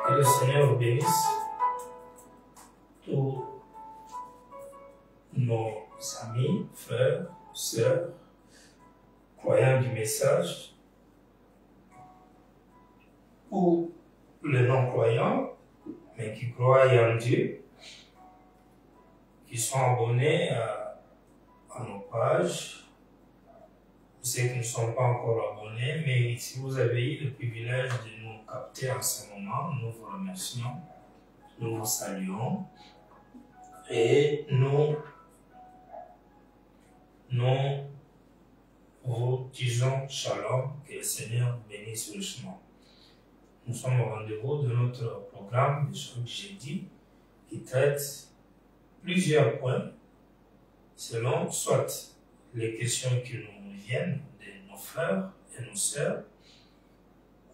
Que le Seigneur bénisse tous nos amis, frères, sœurs, croyants du message, ou les non-croyants, mais qui croient en Dieu, qui sont abonnés à nos pages. Ceux qui ne sont pas encore abonnés, mais si vous avez eu le privilège de nous capter en ce moment, nous vous remercions, nous vous saluons et nous vous disons shalom, que le Seigneur bénisse richement. Nous sommes au rendez-vous de notre programme de chaque jeudi qui traite plusieurs points selon soit les questions qui nous viennent de nos frères et nos sœurs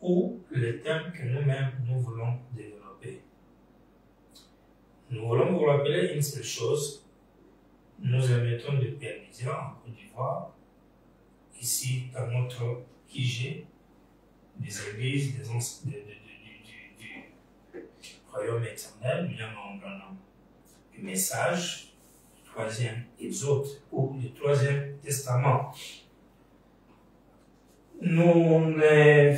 ou les thèmes que nous-mêmes nous voulons développer. Nous voulons vous rappeler une seule chose. Nous émettons de Père en Côte d'Ivoire, ici dans notre QG, des églises du royaume éternel, du message, du troisième exode ou du troisième testament. Nous ne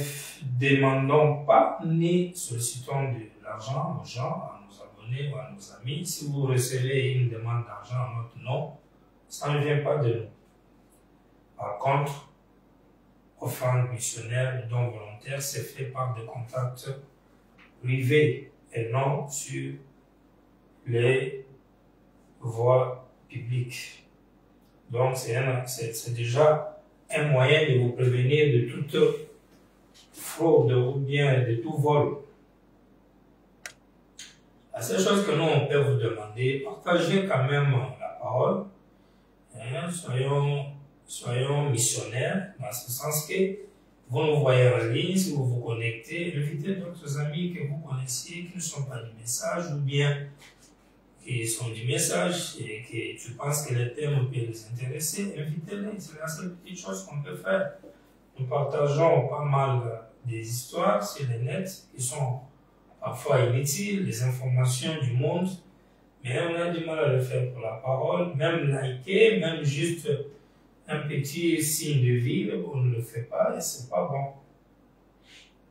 demandons pas ni sollicitons de l'argent aux gens, à nos abonnés ou à nos amis. Si vous recevez une demande d'argent à notre nom, ça ne vient pas de nous. Par contre, offrande missionnaire ou don volontaire, c'est fait par des contacts privés et non sur les voies publiques. Donc, c'est déjà un moyen de vous prévenir de toute fraude ou bien de tout vol. La seule chose que nous, on peut vous demander, partagez quand même la parole. Hein, soyons missionnaires, dans ce sens que vous nous voyez en ligne, si vous vous connectez, invitez d'autres amis que vous connaissiez, qui ne sont pas du message, ou bien qui sont du message et que tu penses que le thème peut les intéresser, invitez-les. C'est la seule petite chose qu'on peut faire. nous partageons pas mal des histoires sur le net qui sont parfois inutiles, des informations du monde, mais on a du mal à le faire pour la parole, même liker, même juste un petit signe de vie, on ne le fait pas et c'est pas bon.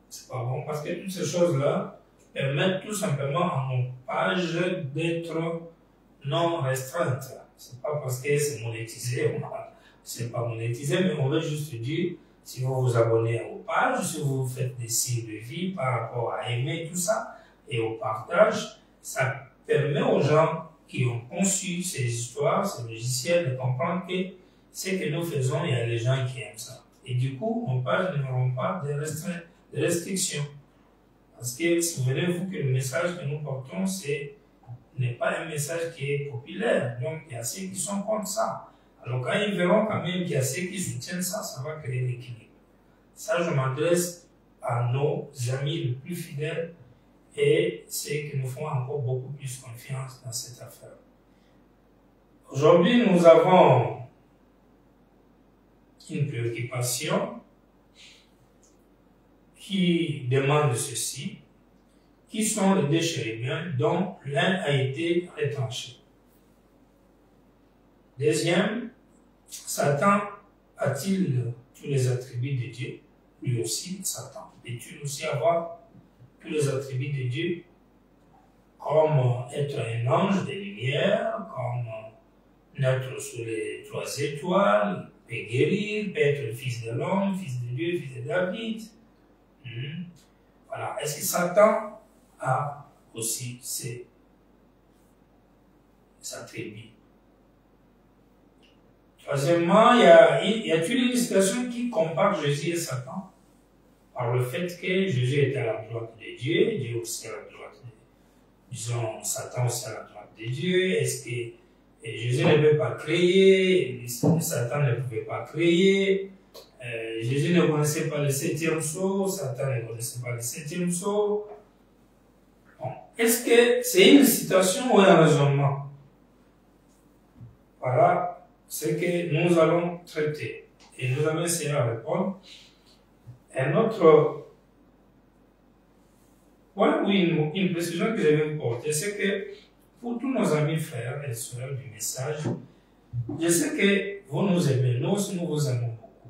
C'est pas bon parce que toutes ces choses-là permettent tout simplement à nos pages d'être non restreintes. C'est pas parce que c'est monétisé, c'est pas monétisé, mais on veut juste dire, si vous vous abonnez aux pages, si vous faites des signes de vie par rapport à aimer tout ça et au partage, ça permet aux gens qui ont conçu ces histoires, ces logiciels, de comprendre que ce que nous faisons, il y a des gens qui aiment ça. Et du coup, nos pages n'auront pas de restrictions. Parce que souvenez-vous que le message que nous portons, n'est pas un message qui est populaire. Donc, il y a ceux qui sont contre ça. Alors, quand ils verront quand même qu'il y a ceux qui soutiennent ça, ça va créer l'équilibre. Ça, je m'adresse à nos amis les plus fidèles et ceux qui nous font encore beaucoup plus confiance dans cette affaire. Aujourd'hui, nous avons une préoccupation qui demande ceci. Qui sont les deux chérubins dont l'un a été retranché? Deuxième, Satan a-t-il tous les attributs de Dieu? Lui aussi, Satan. Peut-il aussi avoir tous les attributs de Dieu, comme être un ange de lumière, comme naître sous les 3 étoiles, peut guérir, peut être le fils de l'homme, fils de Dieu, fils de David? Voilà. Est-ce que Satan a aussi ses attributs? Troisièmement, y a-t-il une situation qui compare Jésus et Satan par le fait que Jésus est à la droite de Dieu, Dieu aussi à la droite disons, Satan aussi à la droite de Dieu? Est-ce que Jésus ne peut pas créer, Satan ne pouvait pas créer? Jésus ne connaissait pas le 7e sceau, Satan ne connaissait pas le 7e sceau. Bon. Est-ce que c'est une citation ou un raisonnement? Voilà ce que nous allons traiter. Et nous allons essayer de répondre. Un autre point, oui, une précision que je vais vous porter, c'est que pour tous nos amis frères et sœurs du message, je sais que vous nous aimez, nous aussi nous vous aimons beaucoup.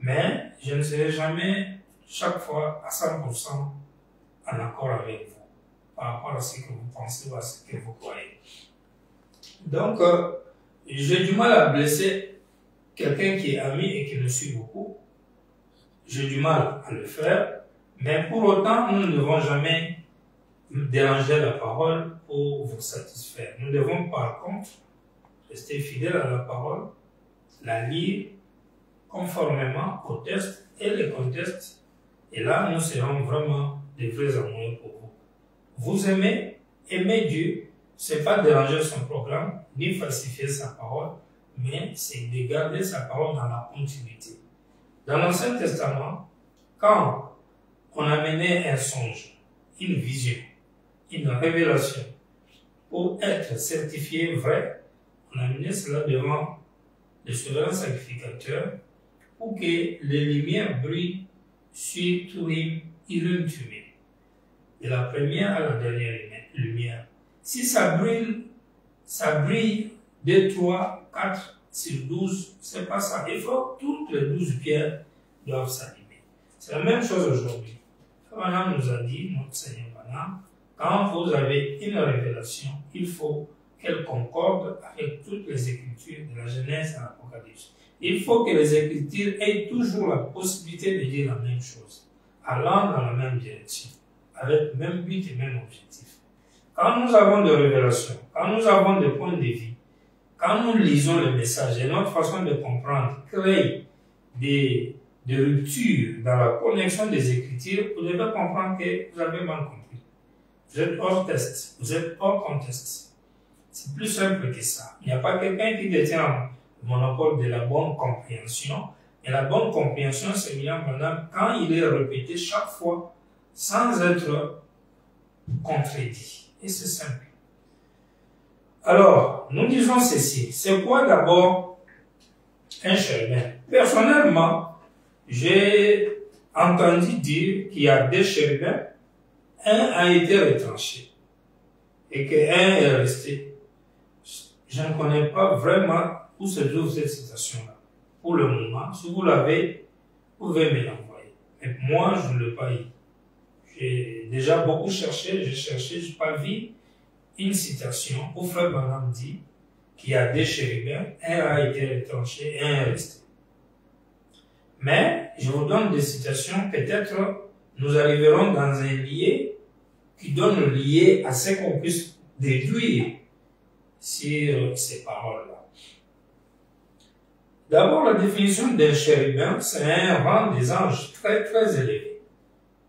Mais je ne serai jamais, chaque fois, à 100% en accord avec vous, par rapport à ce que vous pensez ou à ce que vous croyez. Donc, j'ai du mal à blesser quelqu'un qui est ami et qui me suit beaucoup. J'ai du mal à le faire, mais pour autant, nous ne devons jamais déranger la parole pour vous satisfaire. Nous devons par contre rester fidèles à la parole, la lire conformément au texte et les contextes. Et là, nous serons vraiment des vrais amoureux pour vous. Vous aimez Dieu, c'est pas déranger son programme, ni falsifier sa parole, mais c'est de garder sa parole dans la continuité. Dans l'Ancien Testament, quand on amenait un songe, une vision, une révélation, pour être certifié vrai, on amenait cela devant le souverain sacrificateur pour que les lumières brillent sur Turim, Urim, Thummim. De la première à la dernière lumière. Si ça brille 2, 3, 4 sur 12, c'est pas ça. Il faut que toutes les 12 pierres doivent s'allumer. C'est la même chose aujourd'hui. Abraham nous a dit, notre Seigneur Abraham, quand vous avez une révélation, il faut qu'elle concorde avec toutes les Écritures de la Genèse à l'Apocalypse. Il faut que les Écritures aient toujours la possibilité de dire la même chose, allant dans la même direction, avec le même but et même objectif. Quand nous avons des révélations, quand nous avons des points de vue, quand nous lisons le message et notre façon de comprendre crée des ruptures dans la connexion des Écritures, vous devez comprendre que vous avez mal compris. Vous êtes hors test, vous êtes hors contexte. C'est plus simple que ça. Il n'y a pas quelqu'un qui détient le monopole de la bonne compréhension. Et la bonne compréhension, c'est bien maintenant quand il est répété chaque fois sans être contredit. Et c'est simple. Alors, nous disons ceci. C'est quoi d'abord un chérubin? Personnellement, j'ai entendu dire qu'il y a deux chérubins, un a été retranché et qu'un est resté. Je ne connais pas vraiment où se trouve cette citation-là. Pour le moment, si vous l'avez, vous pouvez me l'envoyer. Mais moi, je ne l'ai pas eu. J'ai déjà beaucoup cherché, je n'ai pas vu une citation où Frère Branham dit qu'il y a deux chérubins, un a été retranché et un est resté. Mais je vous donne des citations, peut-être nous arriverons dans un lié qui donne le lié à ce qu'on puisse déduire sur ces paroles-là. D'abord, la définition d'un chérubin, c'est un rang des anges très très élevé.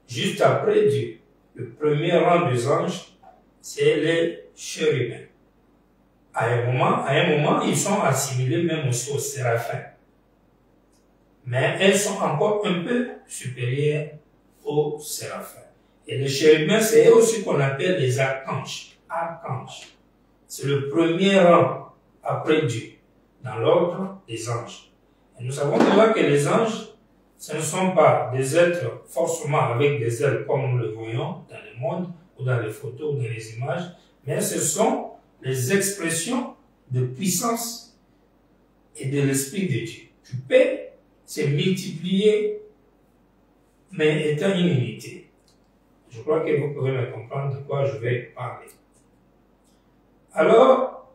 Juste après Dieu, le premier rang des anges, c'est les chérubins. À un moment, ils sont assimilés même aussi aux séraphins. Mais elles sont encore un peu supérieures aux séraphins. Et les chérubins, c'est eux aussi qu'on appelle les archanges. Archanges. C'est le premier rang après Dieu, dans l'ordre des anges. Et nous savons déjà que les anges, ce ne sont pas des êtres forcément avec des ailes comme nous le voyons dans le monde, ou dans les photos, ou dans les images, mais ce sont les expressions de puissance et de l'Esprit de Dieu. Tu peux se multiplier, mais étant une unité. Je crois que vous pouvez me comprendre de quoi je vais parler. Alors,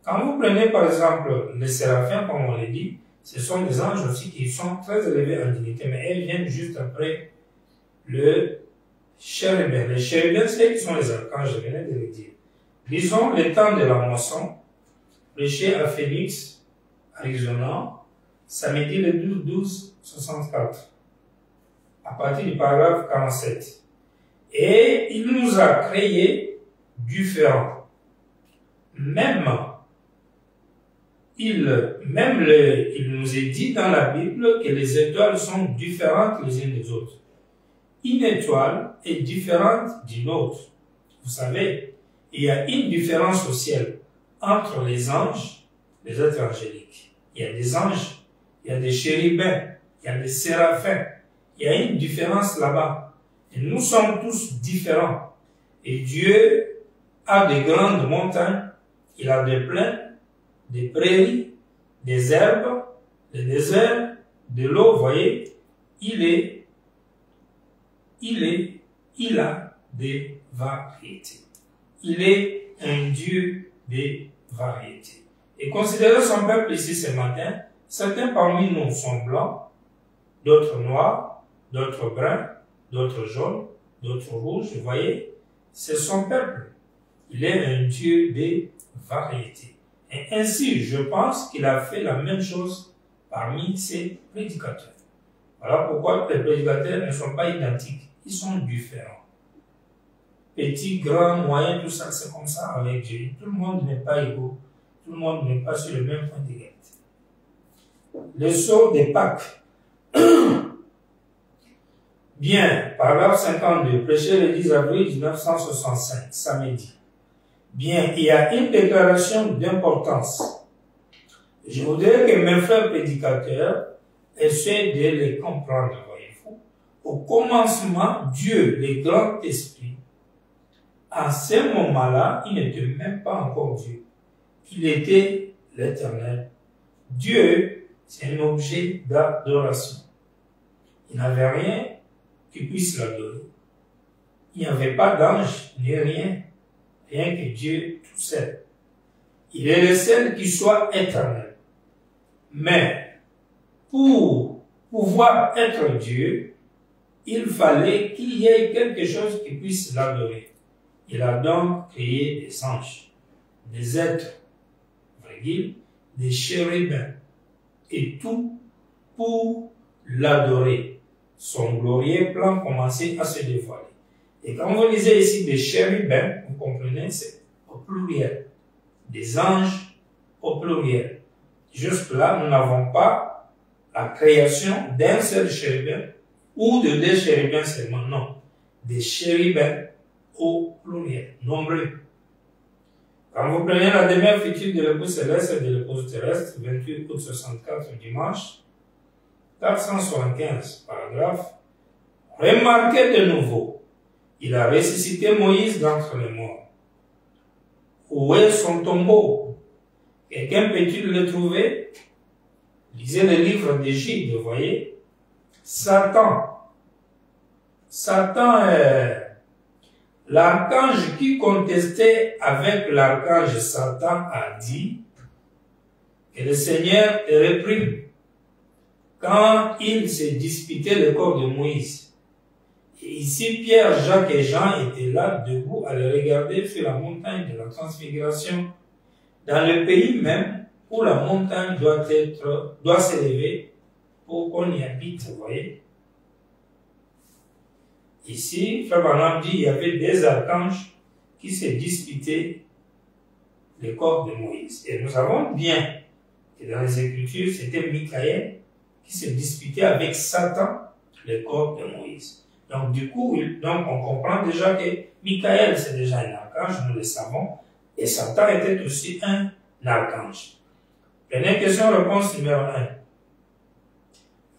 quand vous prenez par exemple les séraphins, comme on l'a dit, ce sont des anges aussi qui sont très élevés en dignité, mais elles viennent juste après le chérubin. Les chérubins, c'est qui sont les archanges, je venais de le dire. Disons le temps de la moisson, prêché à Phoenix, Arizona, samedi le 12/12/64, à partir du paragraphe 47. Et il nous a créés différents. Il nous est dit dans la Bible que les étoiles sont différentes les unes des autres. Une étoile est différente d'une autre. Vous savez, il y a une différence au ciel entre les anges, les êtres angéliques. Il y a des anges, il y a des chérubins, il y a des séraphins. Il y a une différence là-bas. Et nous sommes tous différents. Et Dieu a de grandes montagnes, il a des plaines, des prairies, des herbes, des déserts, de l'eau, vous voyez. Il a des variétés. Il est un Dieu des variétés. Et considérez son peuple ici ce matin, certains parmi nous sont blancs, d'autres noirs, d'autres bruns, d'autres jaunes, d'autres rouges, vous voyez. C'est son peuple. Il est un Dieu des variétés. Et ainsi, je pense qu'il a fait la même chose parmi ses prédicateurs. Voilà pourquoi les prédicateurs ne sont pas identiques. Ils sont différents. Petits, grands, moyens, tout ça, c'est comme ça avec Dieu. Tout le monde n'est pas égaux. Tout le monde n'est pas sur le même point d'égalité. Le sceau des Pâques. Bien, paragraphe 52, prêché le 10 avril 1965, samedi. Bien, il y a une déclaration d'importance. Je voudrais que mes frères prédicateurs essaient de les comprendre, voyez-vous. Au commencement, Dieu, le grand esprit, à ce moment-là, il n'était même pas encore Dieu. Il était l'Éternel. Dieu, c'est un objet d'adoration. Il n'avait rien qui puisse l'adorer. Il n'y avait pas d'ange, ni rien. Rien que Dieu tout seul. Il est le seul qui soit éternel. Mais, pour pouvoir être Dieu, il fallait qu'il y ait quelque chose qui puisse l'adorer. Il a donc créé des anges, des êtres, des chérubins, et tout pour l'adorer. Son glorieux plan commençait à se dévoiler. Et quand vous lisez ici des chérubins, vous comprenez, c'est au pluriel. Des anges au pluriel. Jusque là, nous n'avons pas la création d'un seul chérubin ou de deux chérubins seulement. Non. Des chérubins au pluriel, nombreux. Quand vous prenez la demeure future de l'épouse céleste et de l'épouse terrestre, 28 août 64 dimanche, 475, paragraphe. Remarquez de nouveau, il a ressuscité Moïse d'entre les morts. Où est son tombeau? Quelqu'un peut-il le trouver? Lisez le livre d'Égypte, vous voyez. Satan est l'archange qui contestait avec l'archange Satan a dit que le Seigneur te réprime quand il s'est disputé le corps de Moïse. Et ici, Pierre, Jacques et Jean étaient là, debout, à le regarder sur la montagne de la transfiguration, dans le pays même où la montagne doit s'élever pour qu'on y habite, vous voyez. Ici, Frère Branham dit qu'il y avait des archanges qui se disputaient le corps de Moïse. Et nous savons bien que dans les Écritures, c'était Michael qui se disputait avec Satan le corps de Moïse. Donc du coup, on comprend déjà que Michael c'est déjà un archange, nous le savons, et Satan était aussi un archange. Prenez question-réponse numéro 1.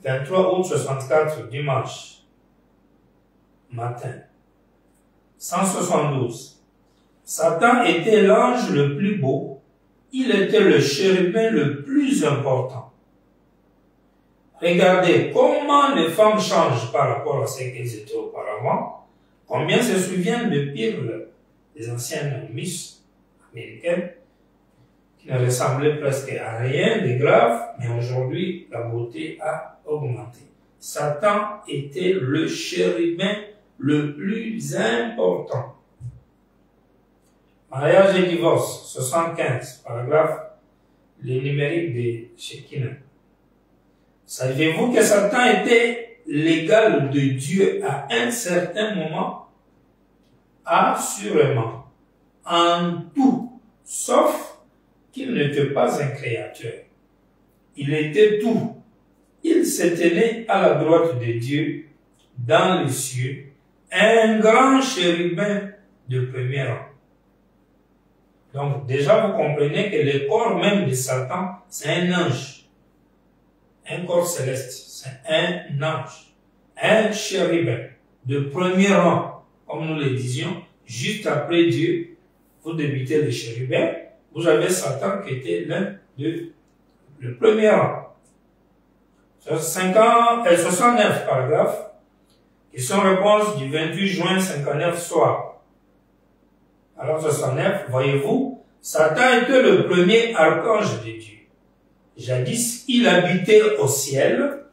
23 août 64, dimanche, matin. 172. Satan était l'ange le plus beau, il était le chérubin le plus important. Regardez comment les femmes changent par rapport à ce qu'elles étaient auparavant. Combien se souviennent de Pearl, les anciennes Miss américaines, qui ne ressemblaient presque à rien de grave, mais aujourd'hui, la beauté a augmenté. Satan était le chérubin le plus important. Mariage et divorce, 75, paragraphe, les numériques de Shekinah. Saviez-vous que Satan était l'égal de Dieu à un certain moment? Assurément, en tout, sauf qu'il n'était pas un créateur. Il était tout. Il se tenait à la droite de Dieu, dans les cieux, un grand chérubin de premier rang. Donc déjà vous comprenez que le corps même de Satan, c'est un ange. Un corps céleste, c'est un ange, un chérubin de premier rang, comme nous le disions, juste après Dieu, vous débutez le chérubin, vous avez Satan qui était le premier rang. 69 paragraphes, question-réponse du 28 juin 59 soir. Alors 69, voyez-vous, Satan était le premier archange de Dieu. Jadis, il habitait au ciel.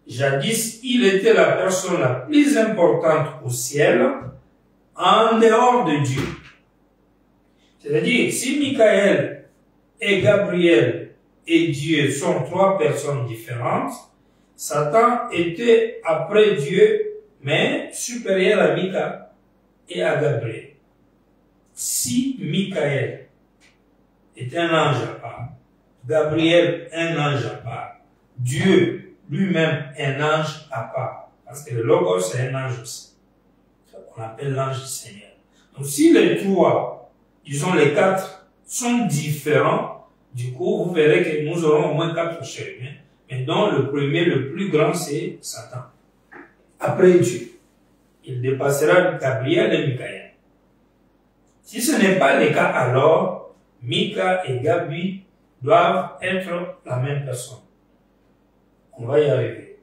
Jadis, il était la personne la plus importante au ciel, en dehors de Dieu. C'est-à-dire, si Michael et Gabriel et Dieu sont trois personnes différentes, Satan était après Dieu, mais supérieur à Michael et à Gabriel. Si Michael est un ange à part, Gabriel, un ange à part. Dieu, lui-même, un ange à part. Parce que le Logos, c'est un ange aussi. On appelle l'ange du Seigneur. Donc, si les trois, disons les quatre, sont différents, du coup, vous verrez que nous aurons au moins quatre chérubins. Mais dont le premier, le plus grand, c'est Satan. Après Dieu. Il dépassera Gabriel et Michael. Si ce n'est pas le cas, alors, Mika et Gabi doivent être la même personne. On va y arriver.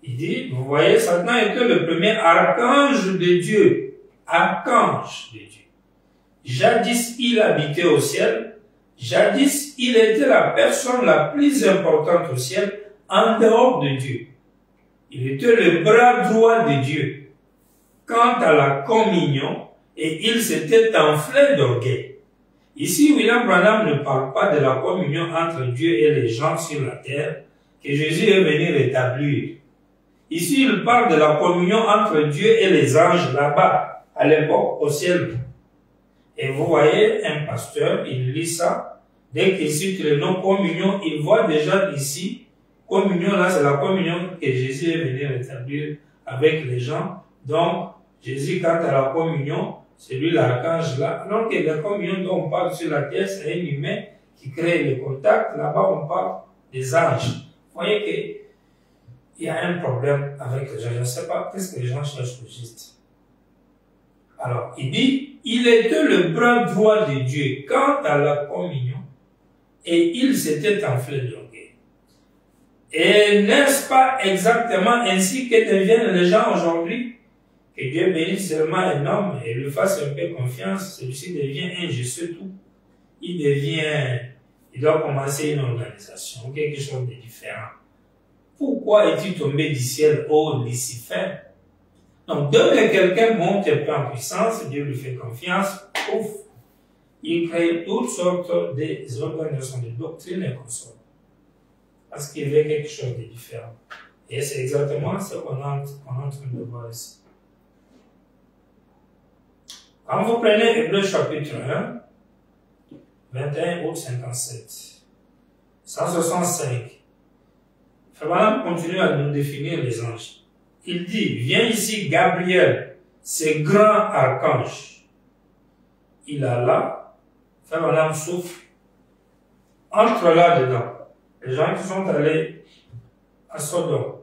Il dit, vous voyez, Satan était le premier archange de Dieu. Archange de Dieu. Jadis, il habitait au ciel. Jadis, il était la personne la plus importante au ciel en dehors de Dieu. Il était le bras droit de Dieu. Quant à la communion, et il s'était enflé d'orgueil. Ici, William Branham ne parle pas de la communion entre Dieu et les gens sur la terre que Jésus est venu rétablir. Ici, il parle de la communion entre Dieu et les anges là-bas, à l'époque, au ciel. Et vous voyez, un pasteur, il lit ça, dès qu'il cite le nom communion, il voit déjà ici, communion là, c'est la communion que Jésus est venu rétablir avec les gens. Donc, Jésus, quant à la communion, c'est lui l'archange là. Alors que la communion dont on parle sur la terre, c'est un humain qui crée le contact. Là-bas, on parle des anges. Vous voyez il y a un problème avec les gens. Je ne sais pas qu'est-ce que les gens cherchent au juste. Alors, il dit, il était le bras droit de Dieu quant à la communion et il s'était enflé d'orgueil. Et n'est-ce pas exactement ainsi que deviennent les gens aujourd'hui? Que Dieu bénisse seulement un homme et lui fasse un peu confiance, celui-ci devient un je sais tout. Il doit commencer une organisation, quelque chose de différent. Pourquoi es-tu tombé du ciel, ô Lucifer? Donc, dès que quelqu'un monte un peu en puissance, Dieu lui fait confiance, ouf, il crée toutes sortes d'organisations, de doctrines et consorts. Parce qu'il veut quelque chose de différent. Et c'est exactement ce qu'on est en train de voir ici. Quand vous prenez Hébreux chapitre 1, 21 août 57, 165, Frère Branham continue à nous définir les anges. Il dit, viens ici Gabriel, ce grand archange. Il a là, Frère Branham souffle, entre là-dedans. Les gens qui sont allés à Sodome,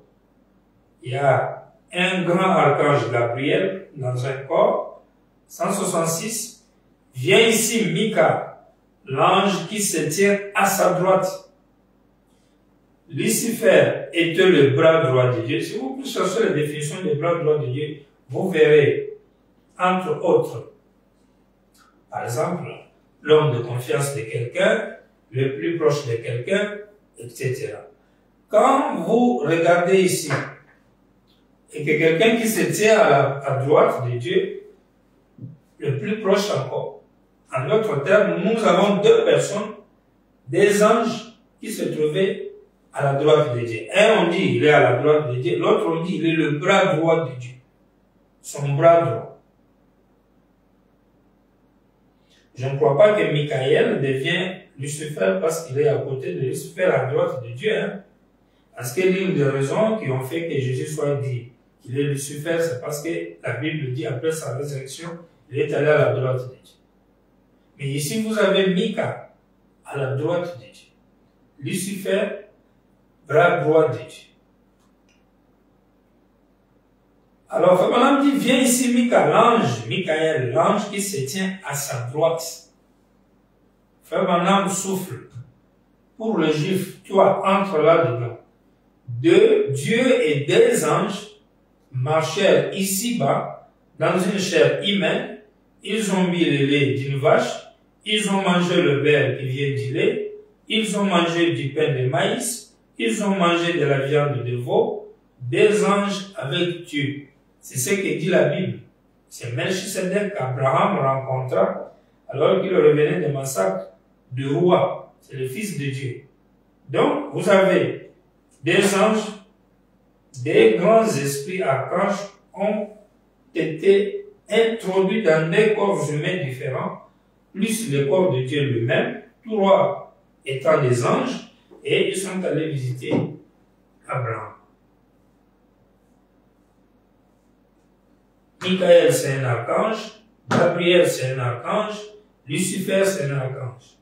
il y a un grand archange Gabriel dans un corps. 166, viens ici Mika, l'ange qui se tient à sa droite. Lucifer était le bras droit de Dieu. Si vous cherchez la définition du bras droit de Dieu, vous verrez, entre autres, par exemple, l'homme de confiance de quelqu'un, le plus proche de quelqu'un, etc. Quand vous regardez ici, et que quelqu'un qui se tient à droite de Dieu, le plus proche encore. En d'autres termes, nous avons deux personnes, des anges qui se trouvaient à la droite de Dieu. Un, on dit, il est à la droite de Dieu. L'autre, on dit, il est le bras droit de Dieu. Son bras droit. Je ne crois pas que Michael devient Lucifer parce qu'il est à côté de Lucifer à droite de Dieu. Parce que l'une des raisons qui ont fait que Jésus soit dit qu'il est Lucifer, c'est parce que la Bible dit, après sa résurrection, il est allé à la droite de Dieu. Mais ici, vous avez Mika à la droite de Dieu. Lucifer, bras droit de Dieu. Alors, Frère Branham dit, viens ici Mika, l'ange, Michael, l'ange qui se tient à sa droite. Frère Branham souffle. Pour le juif, toi, entre là-dedans. Dieu et des anges marchèrent ici-bas dans une chair humaine. Ils ont mis le lait d'une vache, ils ont mangé le beurre qui vient du lait, ils ont mangé du pain de maïs, ils ont mangé de la viande de veau, des anges avec Dieu. C'est ce que dit la Bible. C'est Melchisedec qu'Abraham rencontra alors qu'il revenait de massacre de roi. C'est le fils de Dieu. Donc, vous avez des anges, des grands esprits archanges ont été introduits dans des corps humains différents, plus le corps de Dieu lui-même, trois étant des anges, et ils sont allés visiter Abraham. Michael, c'est un archange, Gabriel, c'est un archange, Lucifer, c'est un archange.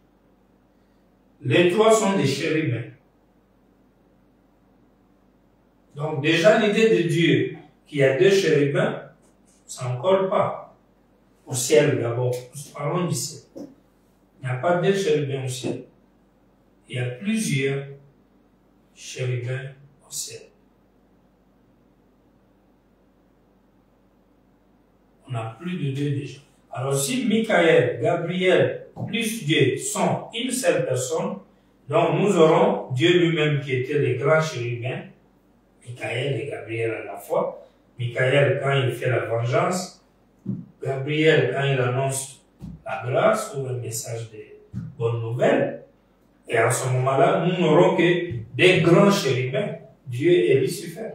Les trois sont des chérubins. Donc déjà, l'idée de Dieu qu'il y a deux chérubins, ça ne colle pas au ciel d'abord. Nous parlons du ciel. Il n'y a pas deux chérubins au ciel. Il y a plusieurs chérubins au ciel. On a plus de deux déjà. Alors si Michael, Gabriel, plus Dieu sont une seule personne, donc nous aurons Dieu lui-même qui était les grands chérubins, Michael et Gabriel à la fois. Michael quand il fait la vengeance, Gabriel quand il annonce la grâce ou le message de bonnes nouvelles. Et en ce moment-là, nous n'aurons que des grands chérubins, Dieu et Lucifer.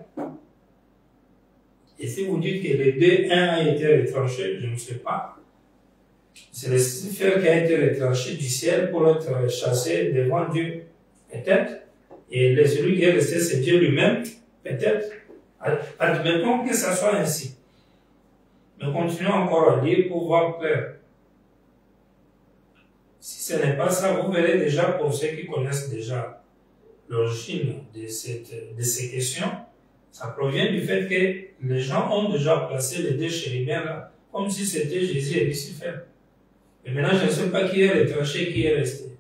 Et si vous dites que les deux, un a été retranché, je ne sais pas. C'est Lucifer qui a été retranché du ciel pour être chassé devant Dieu, peut-être. Et celui qui est resté, c'est Dieu lui-même, peut-être. Admettons que ça soit ainsi. Mais continuons encore à lire pour voir clair. Si ce n'est pas ça, vous verrez déjà, pour ceux qui connaissent déjà l'origine de ces questions, Ça provient du fait que les gens ont déjà placé les deux chérubins là, comme si c'était Jésus et Lucifer. Et maintenant, je ne sais pas qui est retranché, qui est resté.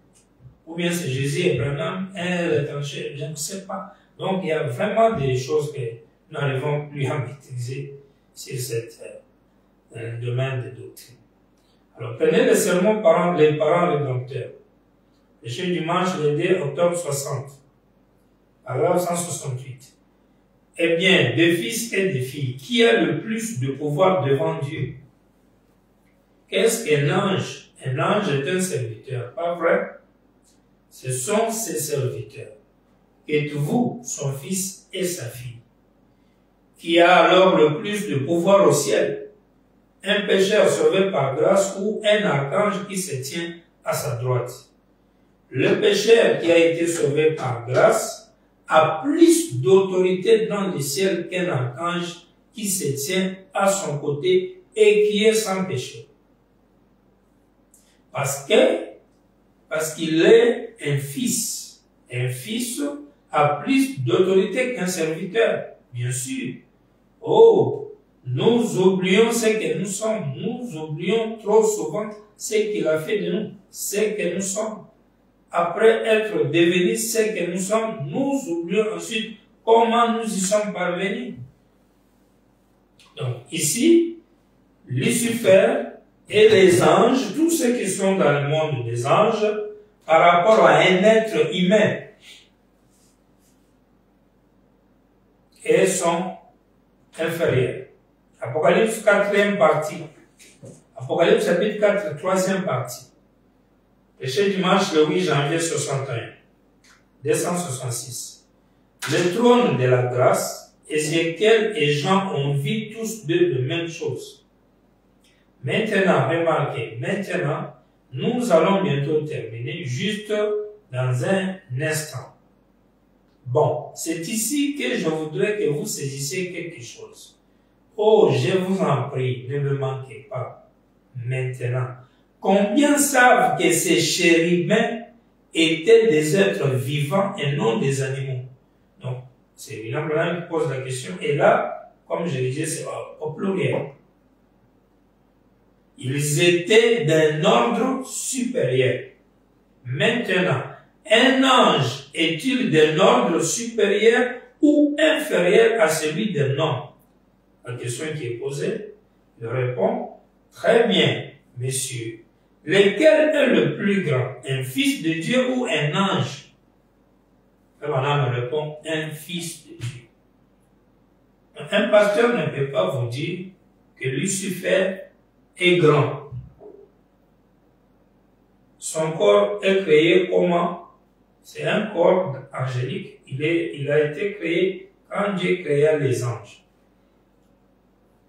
Ou bien c'est Jésus et Branham, un est retranché, je ne sais pas. Donc, il y a vraiment des choses que nous n'arrivons plus à maîtriser sur cette domaine de doctrine. Alors, prenez le sermon les parents rédempteurs. Péché dimanche, le 2 octobre 60. Alors 168. Eh bien, des fils et des filles, qui a le plus de pouvoir devant Dieu? Qu'est-ce qu'un ange? Un ange est un serviteur, pas vrai? Ce sont ses serviteurs. Êtes-vous son fils et sa fille? Qui a alors le plus de pouvoir au ciel? Un pécheur sauvé par grâce ou un archange qui se tient à sa droite? Le pécheur qui a été sauvé par grâce a plus d'autorité dans le ciel qu'un archange qui se tient à son côté et qui est sans péché. Parce qu'il est un fils. Un fils a plus d'autorité qu'un serviteur, bien sûr. Oh, nous oublions ce que nous sommes. Nous oublions trop souvent ce qu'il a fait de nous, ce que nous sommes. Après être devenus ce que nous sommes, nous oublions ensuite comment nous y sommes parvenus. Donc ici, Lucifer et les anges, tous ceux qui sont dans le monde des anges, par rapport à un être humain, et sont inférieurs. Apocalypse 4e partie. Apocalypse chapitre 4, 3e partie. Péché dimanche le 8 janvier 61, 266. Le trône de la grâce, Ézéchiel et Jean ont vu tous deux de même chose. Maintenant, remarquez, maintenant, nous allons bientôt terminer, juste dans un instant. Bon, c'est ici que je voudrais que vous saisissiez quelque chose. Oh, je vous en prie, ne me manquez pas. Maintenant, combien savent que ces chérubins étaient des êtres vivants et non des animaux? Donc, c'est évidemment là qui pose la question. Et là, comme je disais, c'est au pluriel. Ils étaient d'un ordre supérieur. Maintenant, un ange est-il d'un ordre supérieur ou inférieur à celui d'un homme? La question qui est posée, il répond, très bien, messieurs. Lequel est le plus grand, un fils de Dieu ou un ange? Et maintenant, me répond, un fils de Dieu. Un pasteur ne peut pas vous dire que Lucifer est grand. Son corps est créé comment? C'est un corps angélique. Il a été créé quand Dieu créa les anges.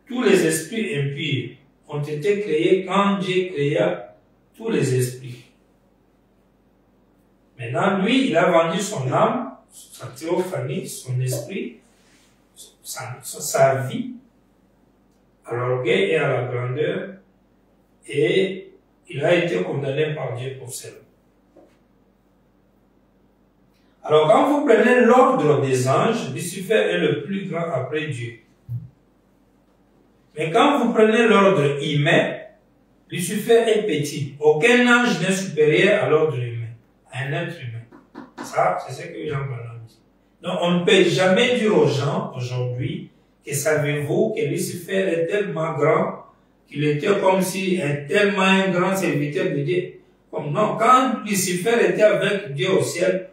Tous les esprits impurs ont été créés quand Dieu créa tous les esprits. Maintenant, lui, il a vendu son âme, sa théophanie, son esprit, sa vie, à l'orgueil et à la grandeur, et il a été condamné par Dieu pour cela. Alors, quand vous prenez l'ordre des anges, Lucifer est le plus grand après Dieu. Mais quand vous prenez l'ordre humain, Lucifer est petit. Aucun ange n'est supérieur à l'ordre humain, à un être humain. Ça, c'est ce que Jean Branham dit. Donc, on ne peut jamais dire aux gens aujourd'hui que savez-vous que Lucifer est tellement grand qu'il était comme si tellement un grand serviteur de Dieu. Comme non, quand Lucifer était avec Dieu au ciel,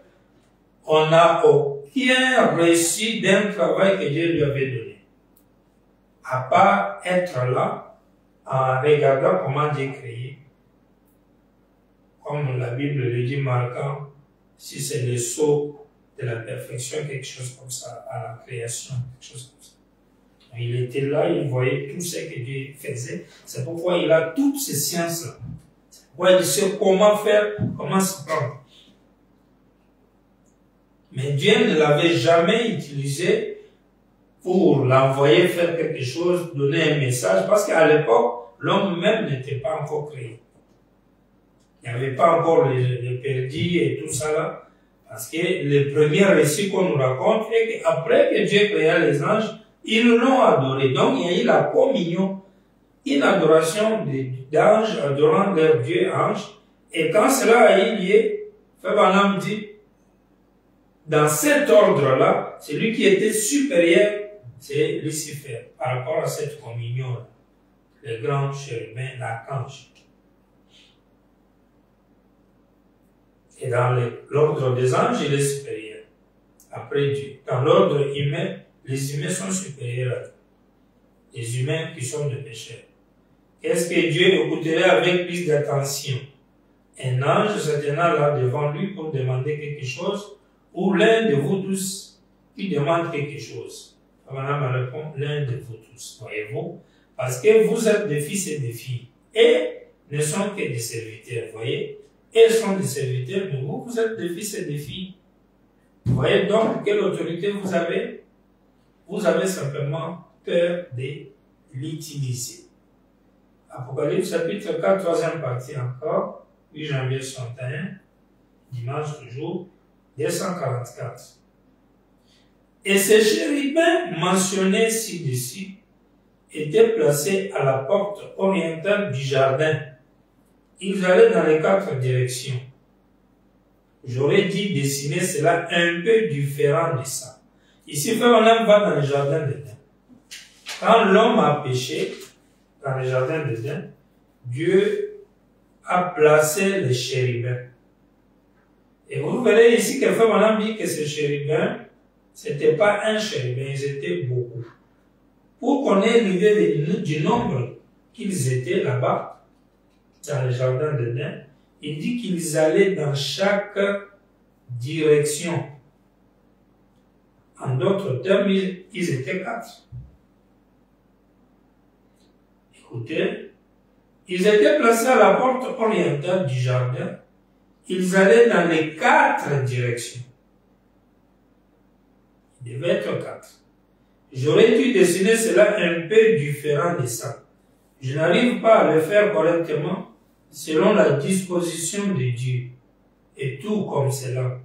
on n'a aucun récit d'un travail que Dieu lui avait donné. À part être là, en regardant comment Dieu créé. Comme la Bible le dit, marquant, si c'est le sceau de la perfection, quelque chose comme ça, à la création, quelque chose comme ça. Il était là, il voyait tout ce que Dieu faisait. C'est pourquoi il a toutes ces sciences-là. C'est pourquoi il sait comment faire, comment se prendre. Mais Dieu ne l'avait jamais utilisé pour l'envoyer faire quelque chose, donner un message, parce qu'à l'époque, l'homme même n'était pas encore créé. Il n'y avait pas encore les perdis et tout ça là. Parce que le premier récit qu'on nous raconte est qu'après que Dieu créa les anges, ils l'ont adoré. Donc il y a eu la communion, une adoration d'anges adorant leur Dieu ange. Et quand cela a eu lieu, Frère Branham dit, dans cet ordre-là, celui qui était supérieur, c'est Lucifer, par rapport à cette communion-là. Le grand chérubin, l'archange. Et dans l'ordre des anges, il est supérieur, après Dieu. Dans l'ordre humain, les humains sont supérieurs à Dieu. Les humains qui sont de pécheurs. Qu'est-ce que Dieu écouterait avec plus d'attention? Un ange se tenant là devant lui pour demander quelque chose, ou l'un de vous tous qui demande quelque chose? Madame répond, l'un de vous tous, voyez-vous? Parce que vous êtes des fils et des filles, et ne sont que des serviteurs, voyez? Elles sont des serviteurs, mais vous, vous êtes des fils et des filles. Vous voyez donc quelle autorité vous avez? Vous avez simplement peur de l'utiliser. Apocalypse chapitre 4, troisième partie encore, 8 janvier 61, dimanche toujours, 244. Et ces chérubins mentionnés ci-dessus étaient placés à la porte orientale du jardin. Ils allaient dans les 4 directions. J'aurais dû dessiner cela un peu différent de ça. Ici, on va dans le jardin d'Éden. Quand l'homme a péché dans le jardin d'Éden, Dieu a placé les chérubins. Et vous verrez ici que on a dit que ces chérubins, c'était pas un chérubin, ils étaient beaucoup. Pour qu'on ait l'idée du nombre qu'ils étaient là-bas, dans le jardin d'Éden, il dit qu'ils allaient dans chaque direction. En d'autres termes, ils étaient 4. Écoutez, ils étaient placés à la porte orientale du jardin. Ils allaient dans les 4 directions. Il devait être 4. J'aurais dû dessiner cela un peu différent de ça. Je n'arrive pas à le faire correctement selon la disposition de Dieu, et tout comme cela.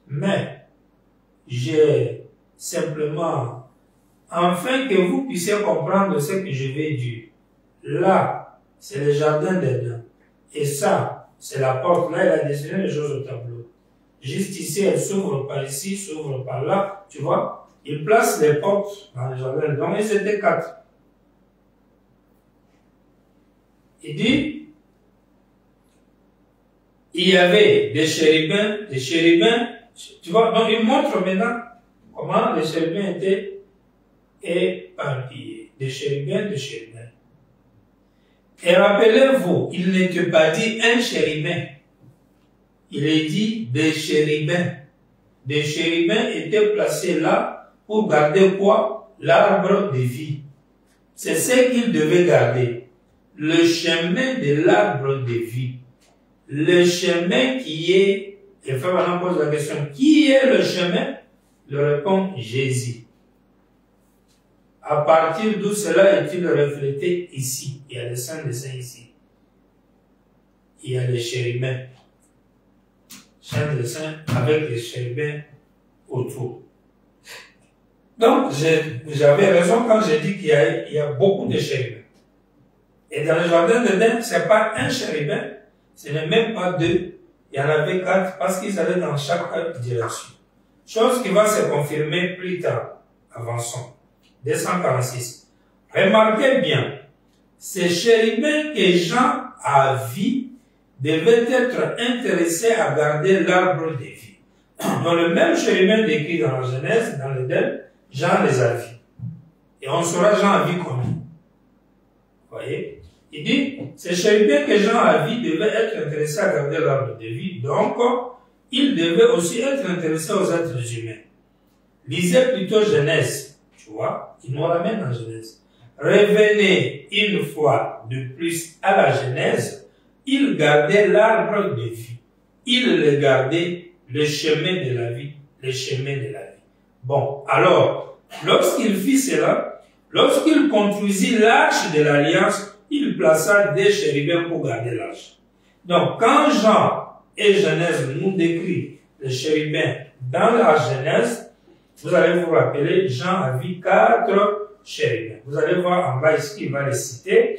Mais, j'ai simplement, afin que vous puissiez comprendre ce que je vais dire. Là, c'est le jardin d'Éden. Et ça, c'est la porte. Là, il a dessiné les choses au tableau. Juste ici, elle s'ouvre par ici, s'ouvre par là, tu vois. Il place les portes dans le jardin. Donc, ils étaient 4. Il dit, il y avait des chérubins, tu vois, donc il montre maintenant comment les chérubins étaient éparpillés, des chérubins. Et rappelez-vous, il n'était pas dit un chérubin, il est dit des chérubins. Des chérubins étaient placés là pour garder quoi? L'arbre de vie. C'est ce qu'ils devaient garder, le chemin de l'arbre de vie. Le chemin qui est, et frère Alain pose la question, qui est le chemin? Le répond Jésus. À partir d'où cela est-il reflété ici? Il y a le Saint des Saints ici. Il y a les chérubins. Saint des Saints avec les chérubins autour. Donc, j'avais raison quand j'ai dit qu'il y a beaucoup de chérubins. Et dans le jardin d'Éden, c'est pas un chérubin, ce n'est même pas 2, il y en avait 4 parce qu'ils allaient dans chaque direction. Chose qui va se confirmer plus tard. Avançons. 246. Remarquez bien, ces chérubins que Jean a vus devaient être intéressés à garder l'arbre de vie. Dans le même chérubin décrit dans la Genèse, dans l'Éden, Jean les a vus. Et on saura Jean a vu comment. Vous voyez? Il dit, ces chérubins que Jean a vus devaient être intéressés à garder l'arbre de vie, donc ils devaient aussi être intéressés aux êtres humains. Lisez plutôt Genèse, tu vois, il nous ramène en Genèse. Revenez une fois de plus à la Genèse, ils gardaient l'arbre de vie. Ils le gardaient, le chemin de la vie, le chemin de la vie. Bon, alors, lorsqu'il fit cela, lorsqu'il construisit l'arche de l'alliance, il plaça des chérubins pour garder l'arche. Donc, quand Jean et Genèse nous décrivent les chérubins dans la Genèse, vous allez vous rappeler, Jean a vu 4 chérubins. Vous allez voir en bas ici, il va les citer.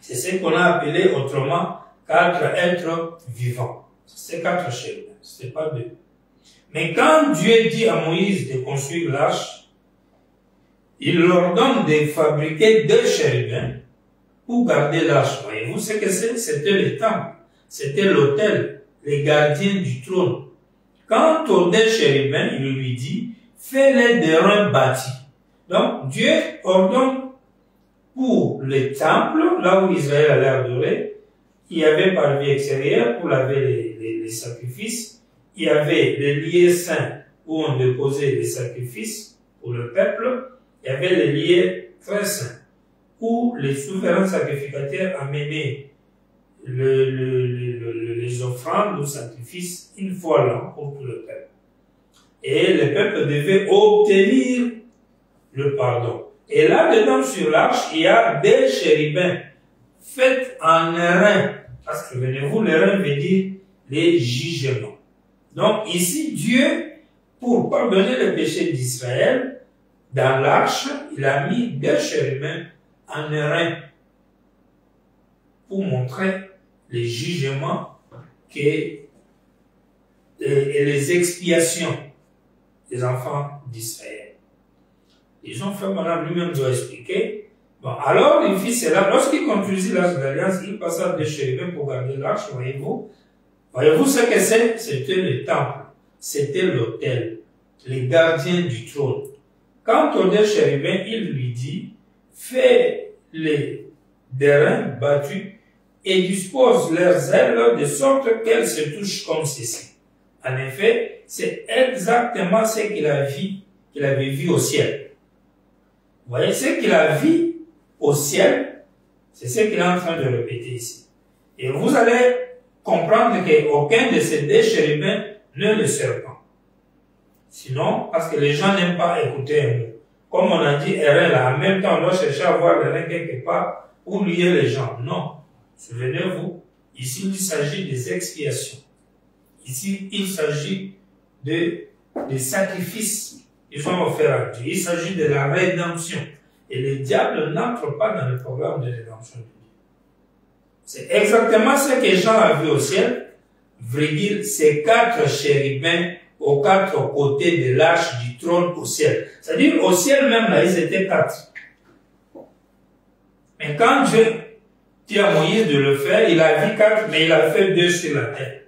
C'est ce qu'on a appelé autrement 4 êtres vivants. C'est 4 chérubins, ce n'est pas 2. Mais quand Dieu dit à Moïse de construire l'arche, il leur donne de fabriquer 2 chérubins pour garder l'arche. Voyez-vous ce que c'est? C'était le temple, c'était l'autel, les gardiens du trône. Quant aux 2 chérubins, il lui dit, fais-les de reins bâtis. Donc, Dieu ordonne pour le temple, là où Israël allait adorer, il y avait parvis extérieur pour laver les sacrifices. Il y avait les lieux saints où on déposait les sacrifices pour le peuple. Il y avait les lieux très saints où les souverains sacrificateurs amenaient les offrandes ou sacrifices une fois l'an pour tout le peuple. Et le peuple devait obtenir le pardon. Et là-dedans sur l'arche, il y a 2 chérubins faits en airain. Parce que, souvenez-vous, l'airain veut dire les jugements. Donc ici, Dieu, pour pardonner les péchés d'Israël, dans l'arche, il a mis 2 chérubins en airain pour montrer les jugements et les expiations des enfants d'Israël. Ils ont fait, maintenant lui-même doit expliquer. Bon, alors il fit cela. Lorsqu'il conduisit l'arche de l'Alliance, il passa 2 chérubins pour garder l'arche, voyez-vous. Voyez-vous ce que c'est? C'était le temple, c'était l'autel, les gardiens du trône. Quant aux 2 chérubins, il lui dit, fais les reins battus et dispose leurs ailes de sorte qu'elles se touchent comme ceci. En effet, c'est exactement ce qu'il avait vu au ciel. Vous voyez, ce qu'il a vu au ciel, c'est ce qu'il est en train de répéter ici. Et vous allez comprendre qu'aucun de ces 2 chérubins ne le serpent. Sinon, parce que les gens n'aiment pas écouter un mot. Comme on a dit, là, en même temps, on doit chercher à voir les reins quelque part pour lier les gens. Non. Souvenez-vous, ici, il s'agit des expiations. Ici, il s'agit des sacrifices qu'ils ont offerts à Dieu. Il s'agit de la rédemption. Et le diable n'entre pas dans le programme de rédemption de Dieu. C'est exactement ce que Jean a vu au ciel. Vrai dire, ces 4 chérubins aux 4 côtés de l'arche du trône au ciel. C'est-à-dire, au ciel même, là, ils étaient 4. Mais quand Dieu dit à Moïse de le faire, il a vu 4, mais il a fait 2 sur la terre,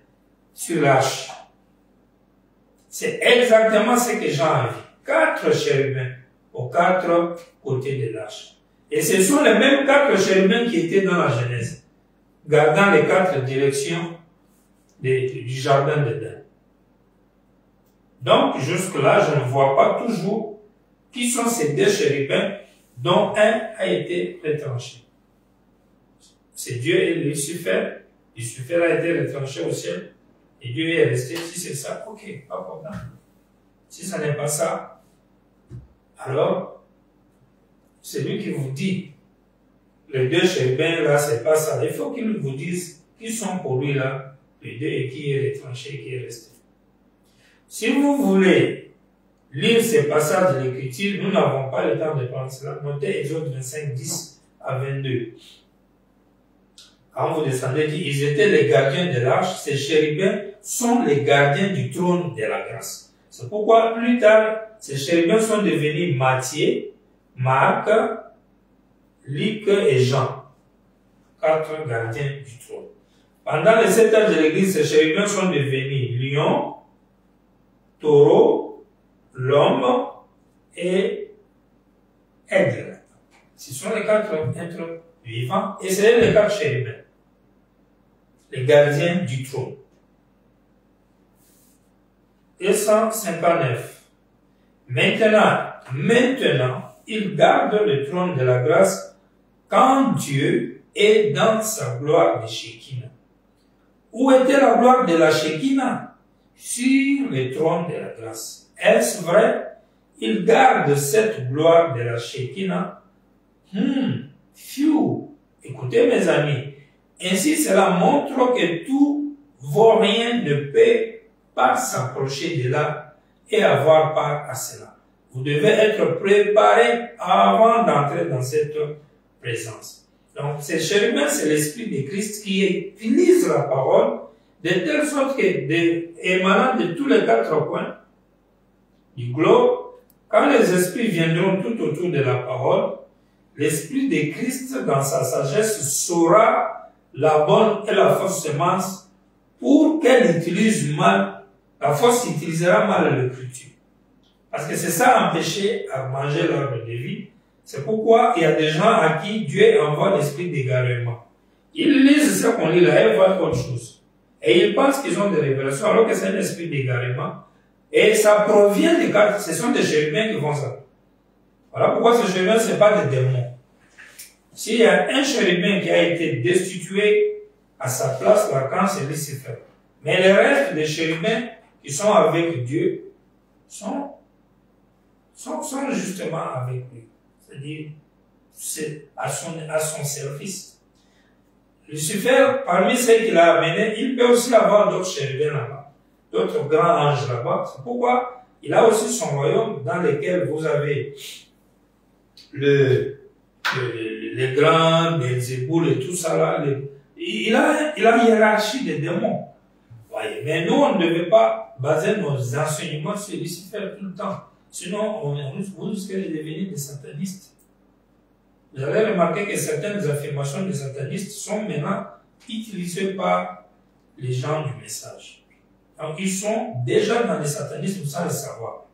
sur l'arche. C'est exactement ce que Jean a vu. 4 chérubins aux 4 côtés de l'arche. Et ce sont les mêmes 4 chérubins qui étaient dans la Genèse, gardant les 4 directions du jardin d'Éden. Donc, jusque-là, je ne vois pas toujours qui sont ces 2 chérubins dont un a été retranché. C'est Dieu et Lucifer. Lucifer a été retranché au ciel et Dieu est resté. Si c'est ça, ok, pas de problème. Si ça n'est pas ça, alors, c'est lui qui vous dit, les 2 chérubins là, c'est pas ça. Il faut qu'il vous dise qui sont pour lui là, les 2 et qui est retranché et qui est resté. Si vous voulez lire ces passages de l'Écriture, nous n'avons pas le temps de prendre cela. Notez Exode 25, 10 à 22. Quand vous descendez, ils étaient les gardiens de l'arche. Ces chérubins sont les gardiens du trône de la grâce. C'est pourquoi plus tard, ces chérubins sont devenus Matthieu, Marc, Luc et Jean. 4 gardiens du trône. Pendant les 7 ans de l'Église, ces chérubins sont devenus lion, taureau, l'homme et aigle. Ce sont les 4 êtres vivants et c'est les 4 chérubins, les gardiens du trône. Et 159. Maintenant, il garde le trône de la grâce quand Dieu est dans sa gloire de Shekinah. Où était la gloire de la Shekinah? Sur le trône de la grâce. Est-ce vrai? Il garde cette gloire de la Shekinah. Écoutez mes amis, ainsi cela montre que tout vaurien ne peut pas s'approcher de là et avoir part à cela. Vous devez être préparé avant d'entrer dans cette présence. Donc, ces chérubins, c'est l'Esprit de Christ qui utilise la parole de telle sorte que, émanant de tous les quatre coins du globe, quand les esprits viendront tout autour de la parole, l'Esprit de Christ, dans sa sagesse, saura la bonne et la fausse semence pour qu'elle utilise mal. La fausse utilisera mal l'écriture. Parce que c'est ça empêcher à manger l'arbre de vie. C'est pourquoi il y a des gens à qui Dieu envoie l'esprit d'égarement. Ils lisent ce qu'on lit là et voient autre chose. Et ils pensent qu'ils ont des révélations alors que c'est un esprit d'égarement. Et ça provient des quatre. Ce sont des chérubins qui font ça. Voilà pourquoi ce chérubin, ce n'est pas des démons. S'il y a un chérubin qui a été destitué à sa place, l'archange, c'est Lucifer. Mais les restes des chérubins qui sont avec Dieu sont justement avec lui. C'est-à-dire, c'est à son service. Lucifer, parmi ceux qu'il a amenés, il peut aussi avoir d'autres chérubins là-bas, d'autres grands anges là-bas. C'est pourquoi il a aussi son royaume dans lequel vous avez les grands, les éboules et tout ça là. Il a une hiérarchie des démons. Voyez. Mais nous, on ne devait pas baser nos enseignements sur Lucifer tout le temps. Sinon, vous risquez de devenir des satanistes. Vous allez remarquer que certaines affirmations des satanistes sont maintenant utilisées par les gens du message. Donc, ils sont déjà dans le satanisme sans le savoir.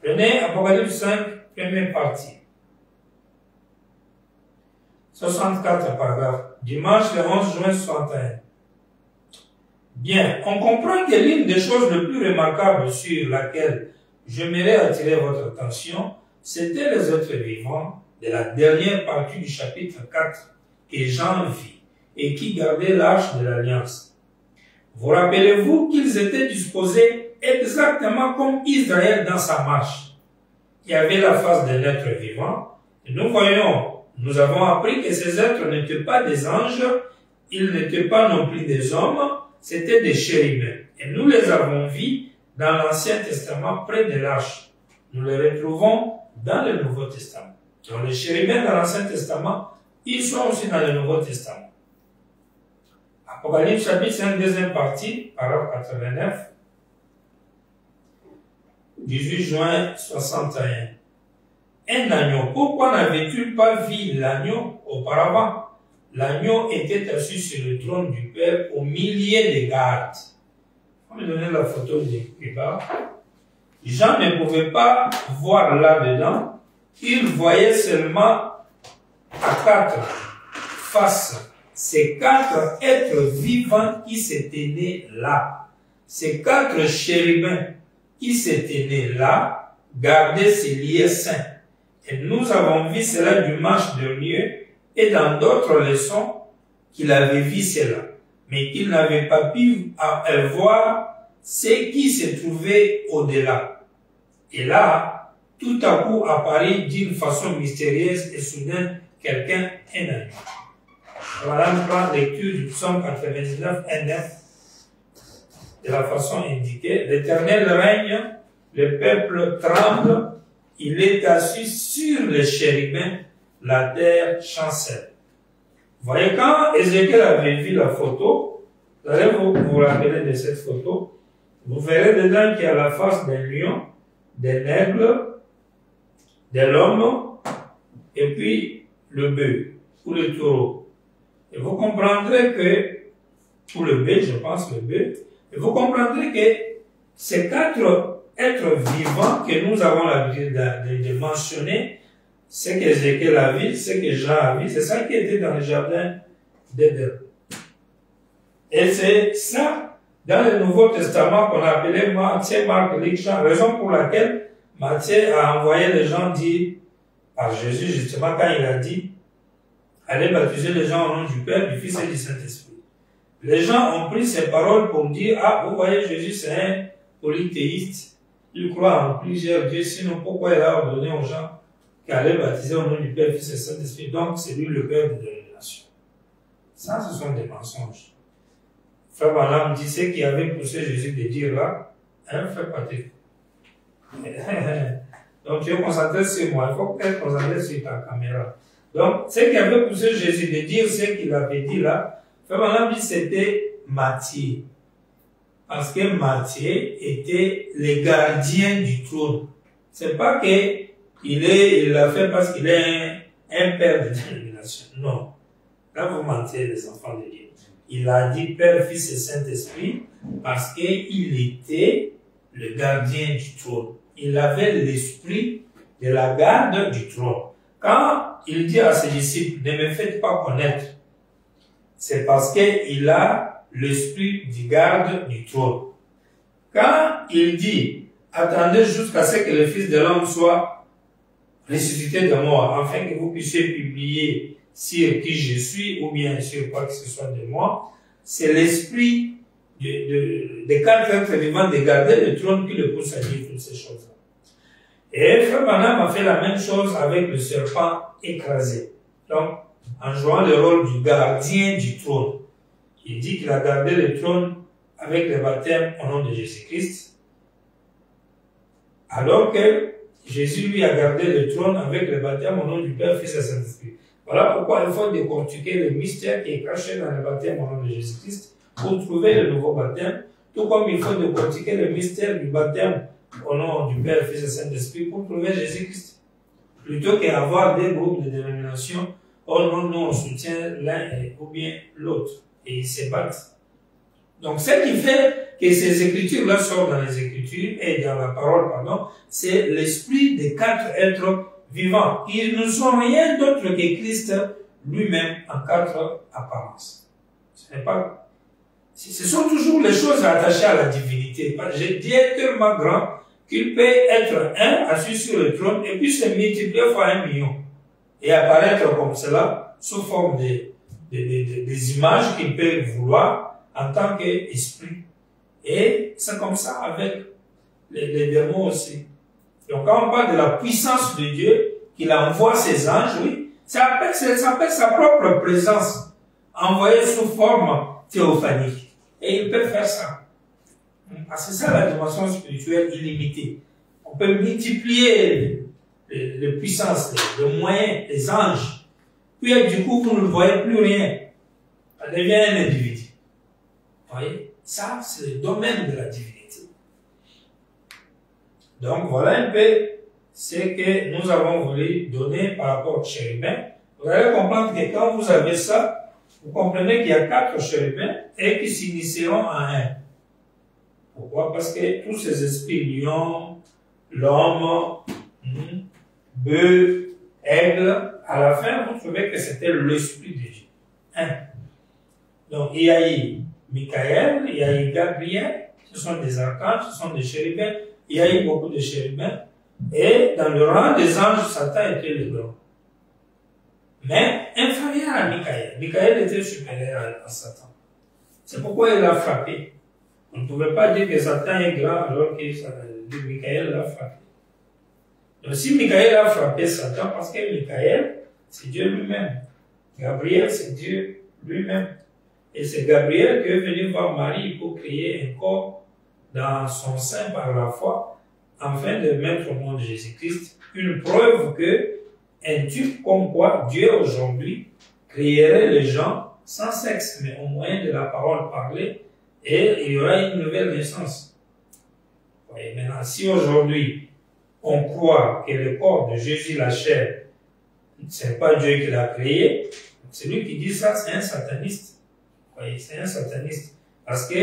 Prenez Apocalypse 5, première partie. 64 paragraphes. Dimanche, le 11 juin 61. Bien, on comprend que l'une des choses les plus remarquables sur laquelle j'aimerais attirer votre attention, c'était les êtres vivants de la dernière partie du chapitre 4 que Jean vit et qui gardaient l'arche de l'Alliance. Vous rappelez-vous qu'ils étaient disposés exactement comme Israël dans sa marche. Il y avait la face d'un être vivant. Et nous avons appris que ces êtres n'étaient pas des anges, ils n'étaient pas non plus des hommes, c'était des chérubins. Et nous les avons vus dans l'Ancien Testament près de l'arche. Nous les retrouvons dans le Nouveau Testament. Donc les chérubins dans l'Ancien Testament, ils sont aussi dans le Nouveau Testament. Apocalypse chapitre 5, deuxième partie, paragraphe 89, 18 juin 61. Un agneau. Pourquoi n'avait-il pas vu l'agneau auparavant? L'agneau était assis sur le trône du Père au milieu des gardes. On me donner la photo du bas. Jean ne pouvait pas voir là-dedans. Il voyait seulement à quatre faces ces quatre êtres vivants qui se tenaient là. Ces quatre chérubins qui se tenaient là gardaient ces lieux saints. Et nous avons vu cela dimanche dernier et dans d'autres leçons qu'il avait vu cela. Mais qu'il n'avait pas pu voir ce qui se trouvait au-delà. Et là, tout à coup apparaît d'une façon mystérieuse et soudain quelqu'un un agneau. Voilà une grande lecture du psaume 99, 1-9, de la façon indiquée. L'Éternel règne, le peuple tremble, il est assis sur les chérubins, la terre chancelle. Vous voyez, quand Ézéchiel avait vu la photo, vous allez vous rappeler de cette photo, vous verrez dedans qu'il y a la face d'un lion, d'un aigle, de l'homme, et puis le bœuf, ou le taureau. Et vous comprendrez que, ou le bœuf, je pense, le bœuf, et vous comprendrez que ces quatre êtres vivants que nous avons l'habitude de mentionner, ce que Ézéchiel a vu, ce que Jean a vu, c'est ça qui était dans le jardin d'Éden. Et c'est ça, dans le Nouveau Testament, qu'on appelait Matthieu, Marc, Luc, Jean, raison pour laquelle Matthieu a envoyé les gens dire, par Jésus, justement, quand il a dit, allez baptiser les gens au nom du Père, du Fils et du Saint-Esprit. Les gens ont pris ces paroles pour dire, ah, vous voyez, Jésus, c'est un polythéiste. Il croit en plusieurs dieux, sinon pourquoi il a ordonné aux gens qu'aller baptiser au nom du Père, du Fils et du Saint-Esprit. Donc, c'est lui le Père de la nation. Ça, ce sont des mensonges. Frère Branham dit ce qui avait poussé Jésus de dire là, hein, frère Patrick. Donc tu es concentré sur moi, il faut être concentré sur ta caméra. Donc, ce qui avait poussé Jésus de dire ce qu'il avait dit là, frère Branham dit c'était Matthieu. Parce que Matthieu était le gardien du trône. C'est pas que il l'a fait parce qu'il est un père de dénomination. Non. Là, vous mentez, les enfants de Dieu. Il a dit Père, Fils et Saint-Esprit parce qu'il était le gardien du trône. Il avait l'esprit de la garde du trône. Quand il dit à ses disciples, ne me faites pas connaître, c'est parce qu'il a l'esprit du garde du trône. Quand il dit, attendez jusqu'à ce que le Fils de l'homme soit ressuscité de mort, afin que vous puissiez publier sur qui je suis, ou bien sur quoi que ce soit de moi, c'est l'esprit de quatre êtres vivants de garder le trône qui le pousse à dire toutes ces choses-là. Et Frère Branham a fait la même chose avec le serpent écrasé. Donc, en jouant le rôle du gardien du trône. Il dit qu'il a gardé le trône avec le baptême au nom de Jésus-Christ, alors que Jésus lui a gardé le trône avec le baptême au nom du Père, Fils et Saint-Esprit. Voilà pourquoi il faut décortiquer le mystère qui est caché dans le baptême au nom de Jésus-Christ pour trouver le nouveau baptême, tout comme il faut décortiquer le mystère du baptême au nom du Père, Fils et Saint-Esprit pour trouver Jésus-Christ. Plutôt qu'avoir des groupes de dénomination, oh non, nous on soutient l'un ou bien l'autre. Et ils se battent. Donc, ce qui fait que ces écritures-là sortent dans les écritures et dans la parole, pardon, c'est l'esprit des quatre êtres vivants. Ils ne sont rien d'autre que Christ lui-même en quatre apparences. Ce sont toujours les choses attachées à la divinité. Dieu est tellement grand qu'il peut être un assis sur le trône et puis se multiplier fois 1 million. Et apparaître comme cela sous forme des images qu'il peut vouloir en tant qu'esprit. Et c'est comme ça avec les démons aussi. Donc quand on parle de la puissance de Dieu, qu'il envoie ses anges, oui, ça appelle sa propre présence, envoyée sous forme théophanique. Et il peut faire ça. Parce que c'est ça la dimension spirituelle illimitée. On peut multiplier les puissances, les moyens, les anges. Puis du coup, vous ne voyez plus rien. Ça devient un individu. Vous voyez? Ça, c'est le domaine de la divinité. Donc, voilà un peu ce que nous avons voulu donner par rapport au chérubin. Vous allez comprendre que quand vous avez ça, vous comprenez qu'il y a 4 chérubins et qui s'initieront en un. Pourquoi? Parce que tous ces esprits, lion, l'homme, bœuf, aigle, à la fin, vous trouvez que c'était l'esprit de Dieu. Un. Donc, il y a eu Michael, il y a eu Gabriel, ce sont des archanges, ce sont des chérubins, il y a eu beaucoup de chérubins, et dans le rang des anges, Satan était le grand. Mais inférieur à Michael. Michael était supérieur à Satan. C'est pourquoi il l'a frappé. On ne pouvait pas dire que Satan est grand alors que Michael l'a frappé. Donc si Michael a frappé Satan, parce que Michael, c'est Dieu lui-même. Gabriel, c'est Dieu lui-même. Et c'est Gabriel qui est venu voir Marie pour créer un corps dans son sein par la foi, afin de mettre au monde de Jésus-Christ une preuve que un type comme quoi Dieu aujourd'hui créerait les gens sans sexe, mais au moyen de la parole parlée, et il y aura une nouvelle naissance. Et maintenant, si aujourd'hui on croit que le corps de Jésus, la chair, c'est pas Dieu qui l'a créé, celui qui dit ça, c'est un sataniste. Oui, c'est un sataniste. Parce que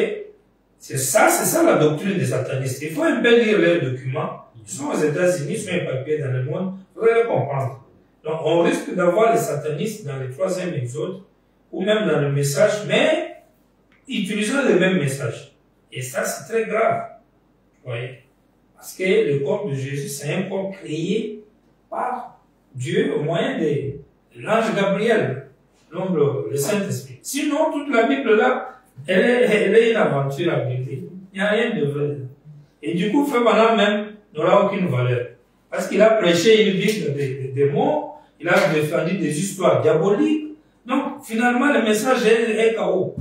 c'est ça la doctrine des satanistes. Il faut un peu lire leurs documents. Ils sont aux États-Unis, ils sont éparpillés dans le monde. Vous allez comprendre. Donc, on risque d'avoir les satanistes dans le 3e exode, ou même dans le message, mais utilisant le même message. Et ça, c'est très grave. Vous voyez? Parce que le corps de Jésus, c'est un corps créé par Dieu au moyen de l'ange Gabriel, l'homme, le Saint-Esprit. Sinon, toute la Bible là, elle est une aventure à vérité. Il n'y a rien de vrai. Et du coup, Frère Branham même n'aura aucune valeur. Parce qu'il a prêché une Bible des démons, il a défendu des histoires diaboliques. Donc, finalement, le message est KO.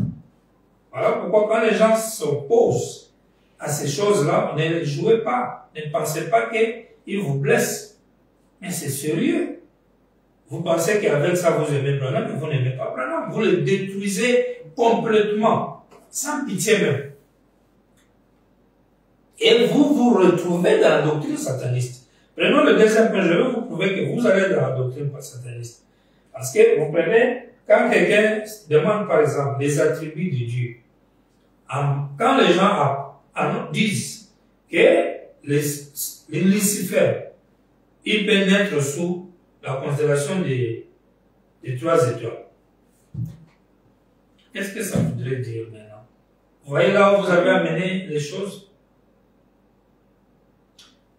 Voilà pourquoi quand les gens s'opposent à ces choses-là, ne les jouez pas. Ne pensez pas qu'ils vous blessent. Mais c'est sérieux. Vous pensez qu'avec ça vous aimez Branham, mais vous n'aimez pas Branham. Vous le détruisez complètement, sans pitié même. Et vous vous retrouvez dans la doctrine sataniste. Prenons le deuxième point, je vais vous prouver que vous allez dans la doctrine sataniste. Parce que vous prenez, quand quelqu'un demande par exemple les attributs de Dieu, quand les gens disent que les Lucifer, il peut naître sous la constellation des 3 étoiles. Qu'est-ce que ça voudrait dire maintenant? Vous voyez là où vous avez amené les choses?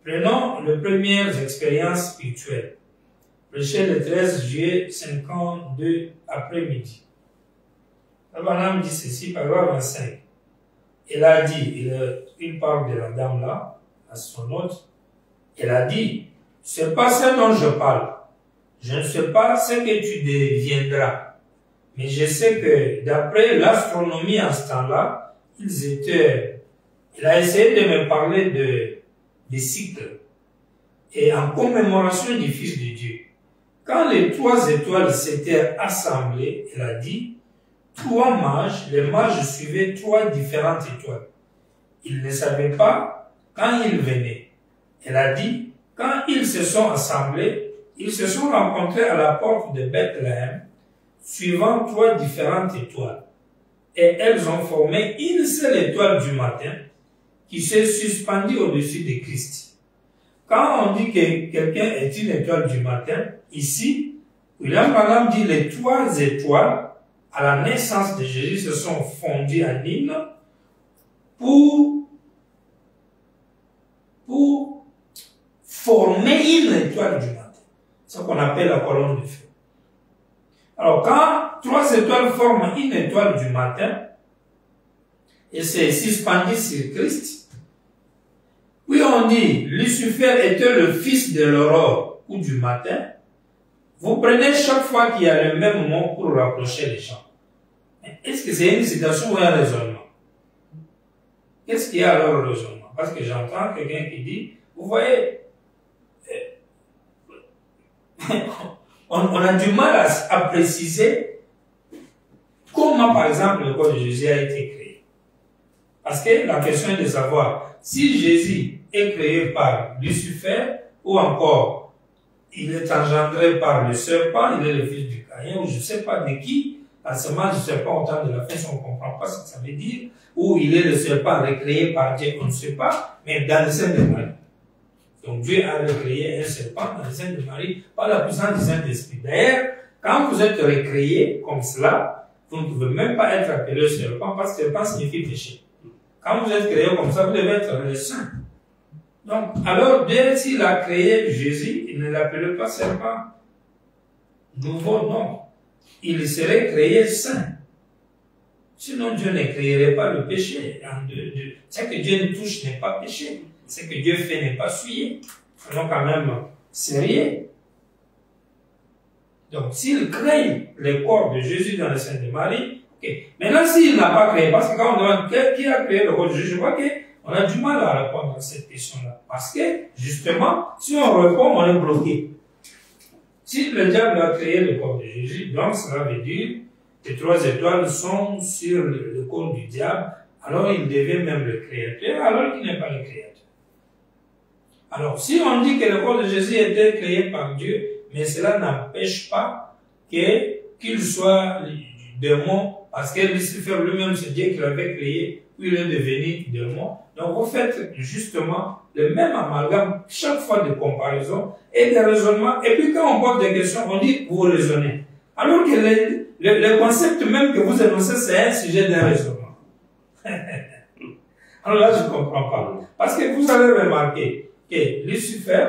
Prenons les premières expériences spirituelles. Prêché le 13 juillet 52 après-midi. Abraham dit ceci, paragraphe 25. Il a dit, il parle de la dame là, à son hôte, elle a dit, c'est pas ce dont je parle. Je ne sais pas ce que tu deviendras. Mais je sais que d'après l'astronomie à ce temps-là, il a essayé de me parler des cycles. Et en commémoration du Fils de Dieu. Quand les 3 étoiles s'étaient assemblées, elle a dit, 3 mages, les mages suivaient 3 différentes étoiles. Ils ne savaient pas quand ils venaient. Elle a dit, quand ils se sont assemblés, ils se sont rencontrés à la porte de Bethléem, suivant 3 différentes étoiles. Et elles ont formé une seule étoile du matin, qui s'est suspendue au-dessus de Christ. Quand on dit que quelqu'un est une étoile du matin, ici, William Branham dit les 3 étoiles à la naissance de Jésus se sont fondues en une pour former une étoile du matin. C'est ce qu'on appelle la colonne de feu. Alors quand 3 étoiles forment une étoile du matin et c'est suspendu sur Christ, oui, on dit, Lucifer était le fils de l'aurore ou du matin. Vous prenez chaque fois qu'il y a le même mot pour rapprocher les gens. Est-ce que c'est une citation ou un raisonnement? Qu'est-ce qu'il y a alors au raisonnement? Parce que j'entends quelqu'un qui dit, vous voyez, on a du mal à préciser comment, par exemple, le corps de Jésus a été créé. Parce que la question est de savoir si Jésus est créé par Lucifer ou encore il est engendré par le serpent, il est le fils du Caïn, ou je ne sais pas de qui, la semence du serpent au temps de la fin, si on ne comprend pas ce que ça veut dire, ou il est le serpent recréé par Dieu, on ne sait pas, mais dans le sein de Marie. Donc Dieu a recréé un serpent dans le sein de Marie par la puissance du Saint-Esprit. D'ailleurs, quand vous êtes recréé comme cela, vous ne pouvez même pas être appelé serpent parce que serpent signifie péché. Quand vous êtes créé comme ça, vous devez être le saint. Donc, alors, Dieu, s'il a créé Jésus, il ne l'appelait pas serpent. Nouveau nom. Il serait créé saint. Sinon, Dieu ne créerait pas le péché. Ce que Dieu ne touche n'est pas péché. Ce que Dieu fait n'est pas souillé. Soyons quand même sérieux. Donc, s'il crée le corps de Jésus dans le sein de Marie, okay. Maintenant, s'il n'a pas créé, parce que quand on demande qui a créé le corps de Jésus, je vois qu'on a du mal à répondre à cette question-là. Parce que, justement, si on répond, on est bloqué. Si le diable a créé le corps de Jésus, donc cela veut dire que les 3 étoiles sont sur le corps du diable, alors il devient même le créateur, alors qu'il n'est pas le créateur. Alors, si on dit que le corps de Jésus était créé par Dieu, mais cela n'empêche pas qu'il soit du démon, parce que Lucifer lui-même, c'est Dieu qui l'avait créé, puis il est devenu démon. Donc, vous faites justement le même amalgame chaque fois de comparaison et de raisonnement. Et puis, quand on pose des questions, on dit vous raisonnez. Alors que le concept même que vous énoncez, c'est un sujet d'un raisonnement. Alors là, je ne comprends pas. Parce que vous avez remarqué que Lucifer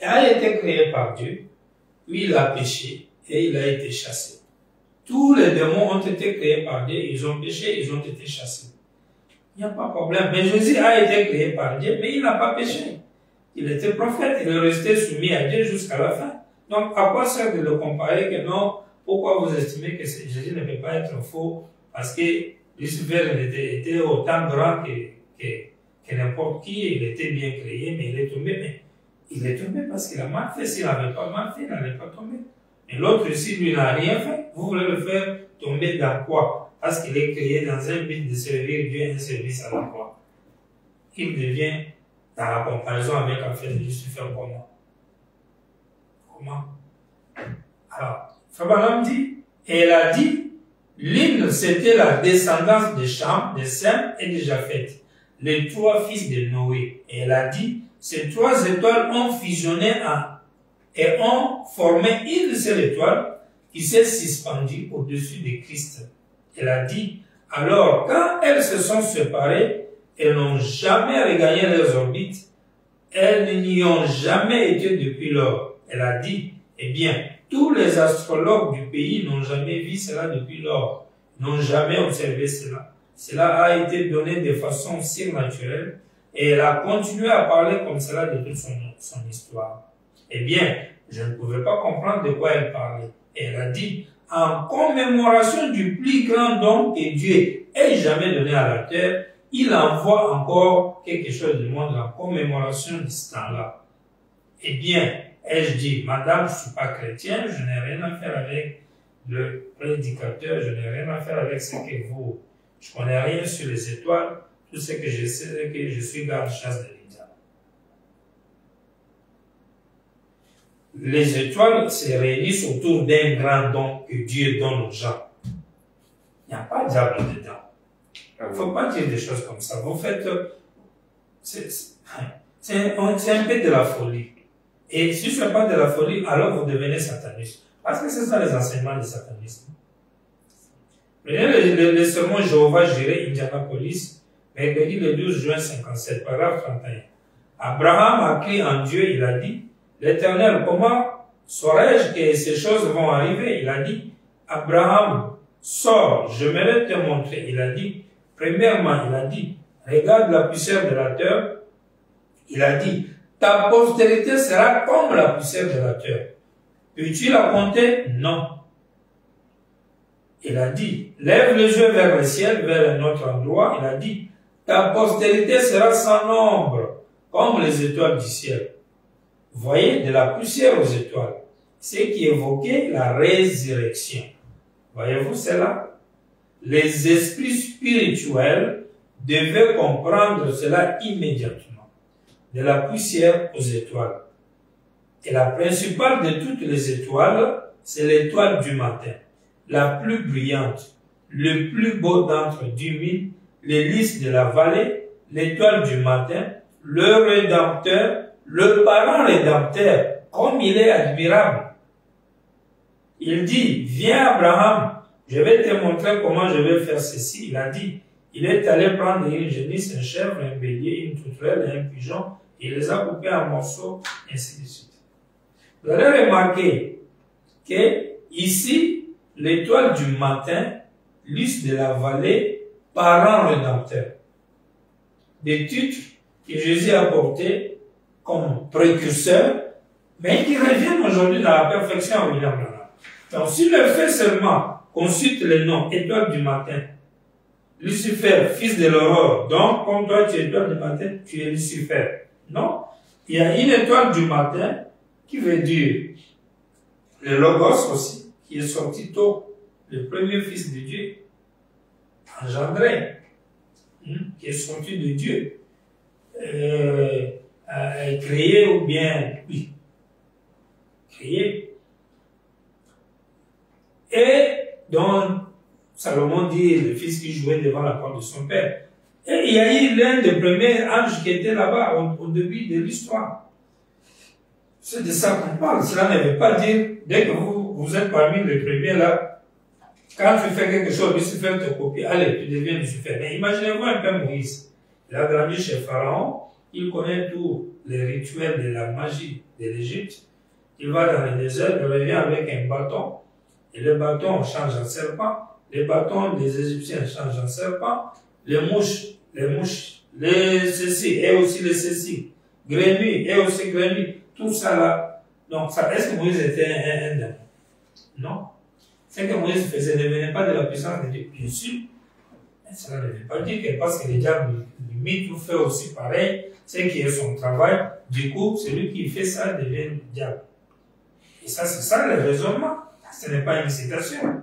a été créé par Dieu, puis il a péché et il a été chassé. Tous les démons ont été créés par Dieu, ils ont péché, ils ont été chassés. Il n'y a pas de problème. Mais Jésus a été créé par Dieu, mais il n'a pas péché. Il était prophète, il est resté soumis à Dieu jusqu'à la fin. Donc, à quoi sert de le comparer que non, pourquoi vous estimez que Jésus ne peut pas être faux Parce que Lucifer était autant grand que n'importe qui, il était bien créé, mais il est tombé. Mais il est tombé parce qu'il a mal fait. S'il n'avait pas mal fait, il n'allait pas tomber. Et l'autre ici, lui, n'a rien fait. Vous voulez le faire tomber dans quoi? Parce qu'il est créé dans un but de servir Dieu, un service à la croix. Il devient, dans la comparaison avec en fait Lucifer, comment? Comment? Alors, Fabalam dit, et elle a dit, l'hymne c'était la descendance de Cham, de Sem et de Japhet, les trois fils de Noé. Et elle a dit, ces trois étoiles ont fusionné et ont formé une seule étoile qui s'est suspendue au-dessus de Christ. Elle a dit, alors quand elles se sont séparées, elles n'ont jamais regagné leurs orbites, elles n'y ont jamais été depuis lors. Elle a dit, eh bien, tous les astrologues du pays n'ont jamais vu cela depuis lors, n'ont jamais observé cela. Cela a été donné de façon surnaturelle et elle a continué à parler comme cela de toute son histoire. Eh bien, je ne pouvais pas comprendre de quoi elle parlait. Et elle a dit, en commémoration du plus grand don que Dieu ait jamais donné à la terre, il envoie encore quelque chose du monde en commémoration de ce temps-là. Eh bien, ai-je dit, madame, je ne suis pas chrétien, je n'ai rien à faire avec le prédicateur, je n'ai rien à faire avec ce que vous, je connais rien sur les étoiles, tout ce que je sais, c'est que je suis garde-chasse de l'India. Les étoiles se réunissent autour d'un grand don que Dieu donne aux gens. Il n'y a pas de diable dedans. Il ne faut pas dire des choses comme ça. Vous faites, c'est un peu de la folie. Et si ce n'est pas de la folie, alors vous devenez sataniste. Parce que c'est ça les enseignements du satanisme. Prenez le sermon Jéhovah Jireh, Indianapolis, mercredi le 12 juin 57, paragraphe 31. Abraham a crié en Dieu, il a dit, l'Éternel, comment saurais-je que ces choses vont arriver? Il a dit, Abraham, sors, je vais te montrer. Il a dit, premièrement, il a dit, regarde la poussière de la terre. Il a dit, ta postérité sera comme la poussière de la terre. Peux-tu la compter? Non. Il a dit, lève les yeux vers le ciel, vers un autre endroit. Il a dit, ta postérité sera sans nombre, comme les étoiles du ciel. Voyez, de la poussière aux étoiles. Ce qui évoquait la résurrection. Voyez-vous cela? Les esprits spirituels devaient comprendre cela immédiatement. De la poussière aux étoiles. Et la principale de toutes les étoiles, c'est l'étoile du matin. La plus brillante, le plus beau d'entre 10 000, l'hélice de la vallée, l'étoile du matin, le Rédempteur, le parent rédempteur, comme il est admirable. Il dit, viens Abraham, je vais te montrer comment je vais faire ceci. Il a dit, il est allé prendre une génisse, un chèvre, un bélier, une tourterelle et un pigeon, et il les a coupés en morceaux, ainsi de suite. Vous allez remarquer que ici, l'étoile du matin, lys de la vallée, parent rédempteur. Des titres que Jésus a portés comme précurseurs, mais qui reviennent aujourd'hui dans la perfection à William Branham. Donc, si le fait seulement consulte le nom étoile du matin, Lucifer, fils de l'aurore, donc, comme toi tu es étoile du matin, tu es Lucifer. Non, il y a une étoile du matin qui veut dire le Logos aussi, qui est sorti tôt, le premier fils de Dieu, engendré, qui est sorti de Dieu, créé ou bien, oui, créé. Et donc, Salomon dit le fils qui jouait devant la porte de son père. Et il y a eu l'un des premiers anges qui était là-bas au début de l'histoire. C'est de ça qu'on parle. Cela ne veut pas dire, dès que vous êtes parmi les premiers là, quand tu fais quelque chose, Lucifer te copie, allez, tu deviens Lucifer. Mais imaginez-vous un peu Moïse. Il a grandi chez Pharaon, il connaît tous les rituels de la magie de l'Égypte. Il va dans le désert, il revient avec un bâton, et le bâton change en serpent, les bâtons des Égyptiens changent en serpent, les mouches, les ceci, et aussi les ceci, grenouilles, et aussi grenouilles, tout ça là. Donc, ça, est-ce que Moïse était un démon? Non. Ce que Moïse faisait ne venait pas de la puissance de Dieu, bien sûr. Mais cela ne veut pas dire que parce que le diable limite ou fait aussi pareil, c'est qui est son travail, du coup, celui qui fait ça devient le diable. Et ça, c'est ça le raisonnement. Ce n'est pas une citation.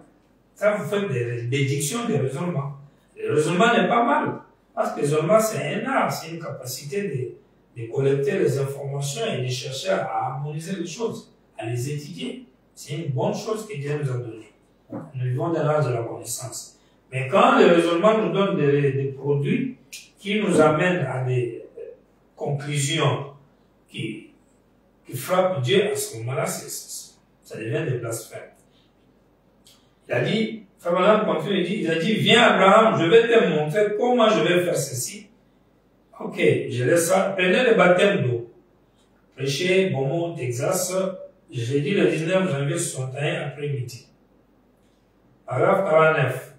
Ça, vous faites des déductions de raisonnement. Le raisonnement n'est pas mal. Parce que le raisonnement, c'est un art, c'est une capacité de collecter les informations et de chercher à harmoniser les choses, à les étudier. C'est une bonne chose que Dieu nous a donnée. Nous vivons dans l'âge de la connaissance. Mais quand le raisonnement nous donne des produits qui nous amènent à des conclusions qui frappent Dieu, à ce moment-là, ça devient des blasphèmes. Il a dit, Abraham continue, il a dit, viens Abraham, je vais te montrer comment je vais faire ceci. Ok, je laisse ça. Prenez le baptême d'eau. Prêchez Beaumont, Texas, jeudi le 19 janvier 61 après-midi. Paragraphe 49.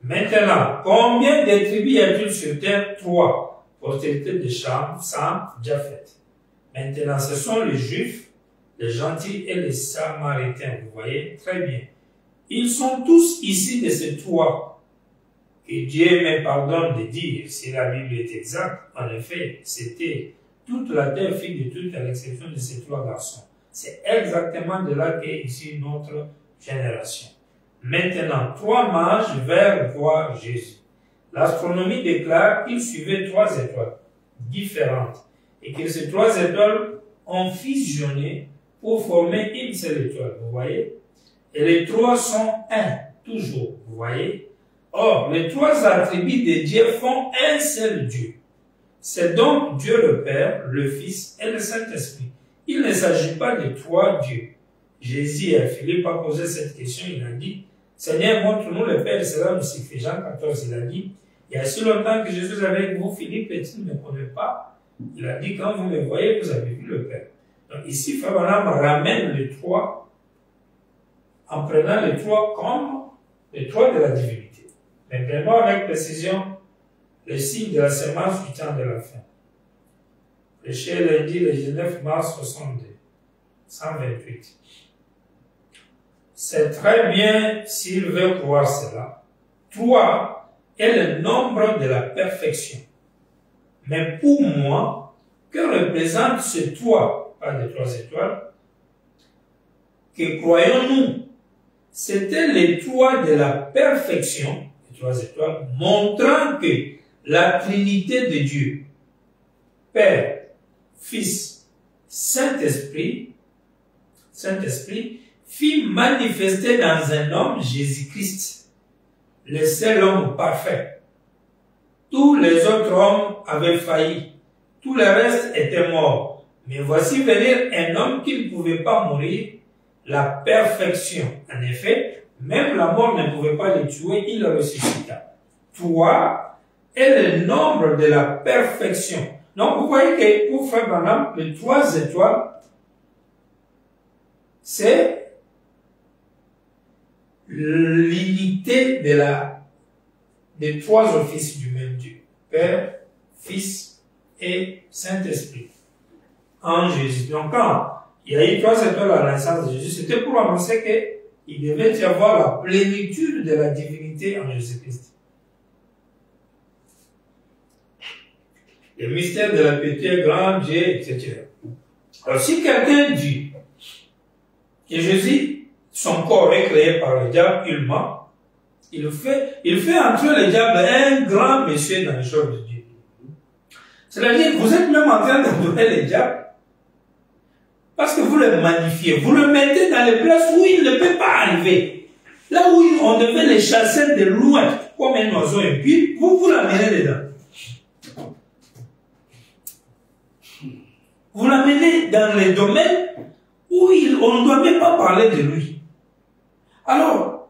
Maintenant, combien de tribus y a-t-il sur terre? 3. Postérité de Cham, Sam, Japhet. Maintenant, ce sont les Juifs, les gentils et les Samaritains. Vous voyez? Très bien. Ils sont tous ici de ces 3. Et Dieu me pardonne de dire, si la Bible est exacte, en effet, c'était toute la terre fille de toutes à l'exception de ces 3 garçons. C'est exactement de là qu'est ici notre génération. Maintenant, 3 mages vinrent voir Jésus. L'astronomie déclare qu'ils suivaient 3 étoiles différentes et que ces 3 étoiles ont fusionné pour former une seule étoile. Vous voyez? Et les 3 sont un, toujours. Vous voyez? Or, les 3 attributs de Dieu font un seul Dieu. C'est donc Dieu le Père, le Fils et le Saint-Esprit. Il ne s'agit pas de 3 dieux. Jésus à Philippe a posé cette question, il a dit, Seigneur, montre-nous le Père, cela nous suffit. Jean 14, il a dit, il y a si longtemps que Jésus est avec vous, Philippe, et tu ne me connais pas. Il a dit, quand vous me voyez, vous avez vu le Père. Donc ici, Frère Branham ramène les 3, en prenant les 3 comme les 3 de la divinité. Mais vraiment avec précision, les signes de la sémence du temps de la fin. Prêché lundi le 19 mars 62, 128. C'est très bien s'il veut croire cela. 3 est le nombre de la perfection. Mais pour moi, que représente ce 3, pas de 3 étoiles, que croyons-nous? C'était les 3 de la perfection, les 3 étoiles, montrant que la Trinité de Dieu, Père, Fils, Saint-Esprit, fit manifester dans un homme Jésus-Christ, le seul homme parfait. Tous les autres hommes avaient failli, tout le reste était mort. Mais voici venir un homme qui ne pouvait pas mourir, la perfection. En effet, même la mort ne pouvait pas le tuer, il le ressuscita. 3 est le nombre de la perfection. Donc vous voyez que pour Frère Branham, les 3 étoiles, c'est l'unité des 3 offices du même Dieu. Père, Fils et Saint-Esprit. En Jésus. Donc quand il y a eu 3 étoiles à la naissance de Jésus, c'était pour annoncer qu'il devait y avoir la plénitude de la divinité en Jésus-Christ. Le mystère de la piété, grand Dieu, etc. Alors si quelqu'un dit que Jésus, son corps est créé par le diable, il ment, il fait entrer le diable un grand monsieur dans les choses de Dieu. C'est-à-dire que vous êtes même en train d'adorer le diable parce que vous le magnifiez, vous le mettez dans les places où il ne peut pas arriver. Là où on devait le chasser de loin, comme un oiseau impie, vous l'amenez dedans. Vous l'amenez dans les domaines où on ne doit même pas parler de lui. Alors,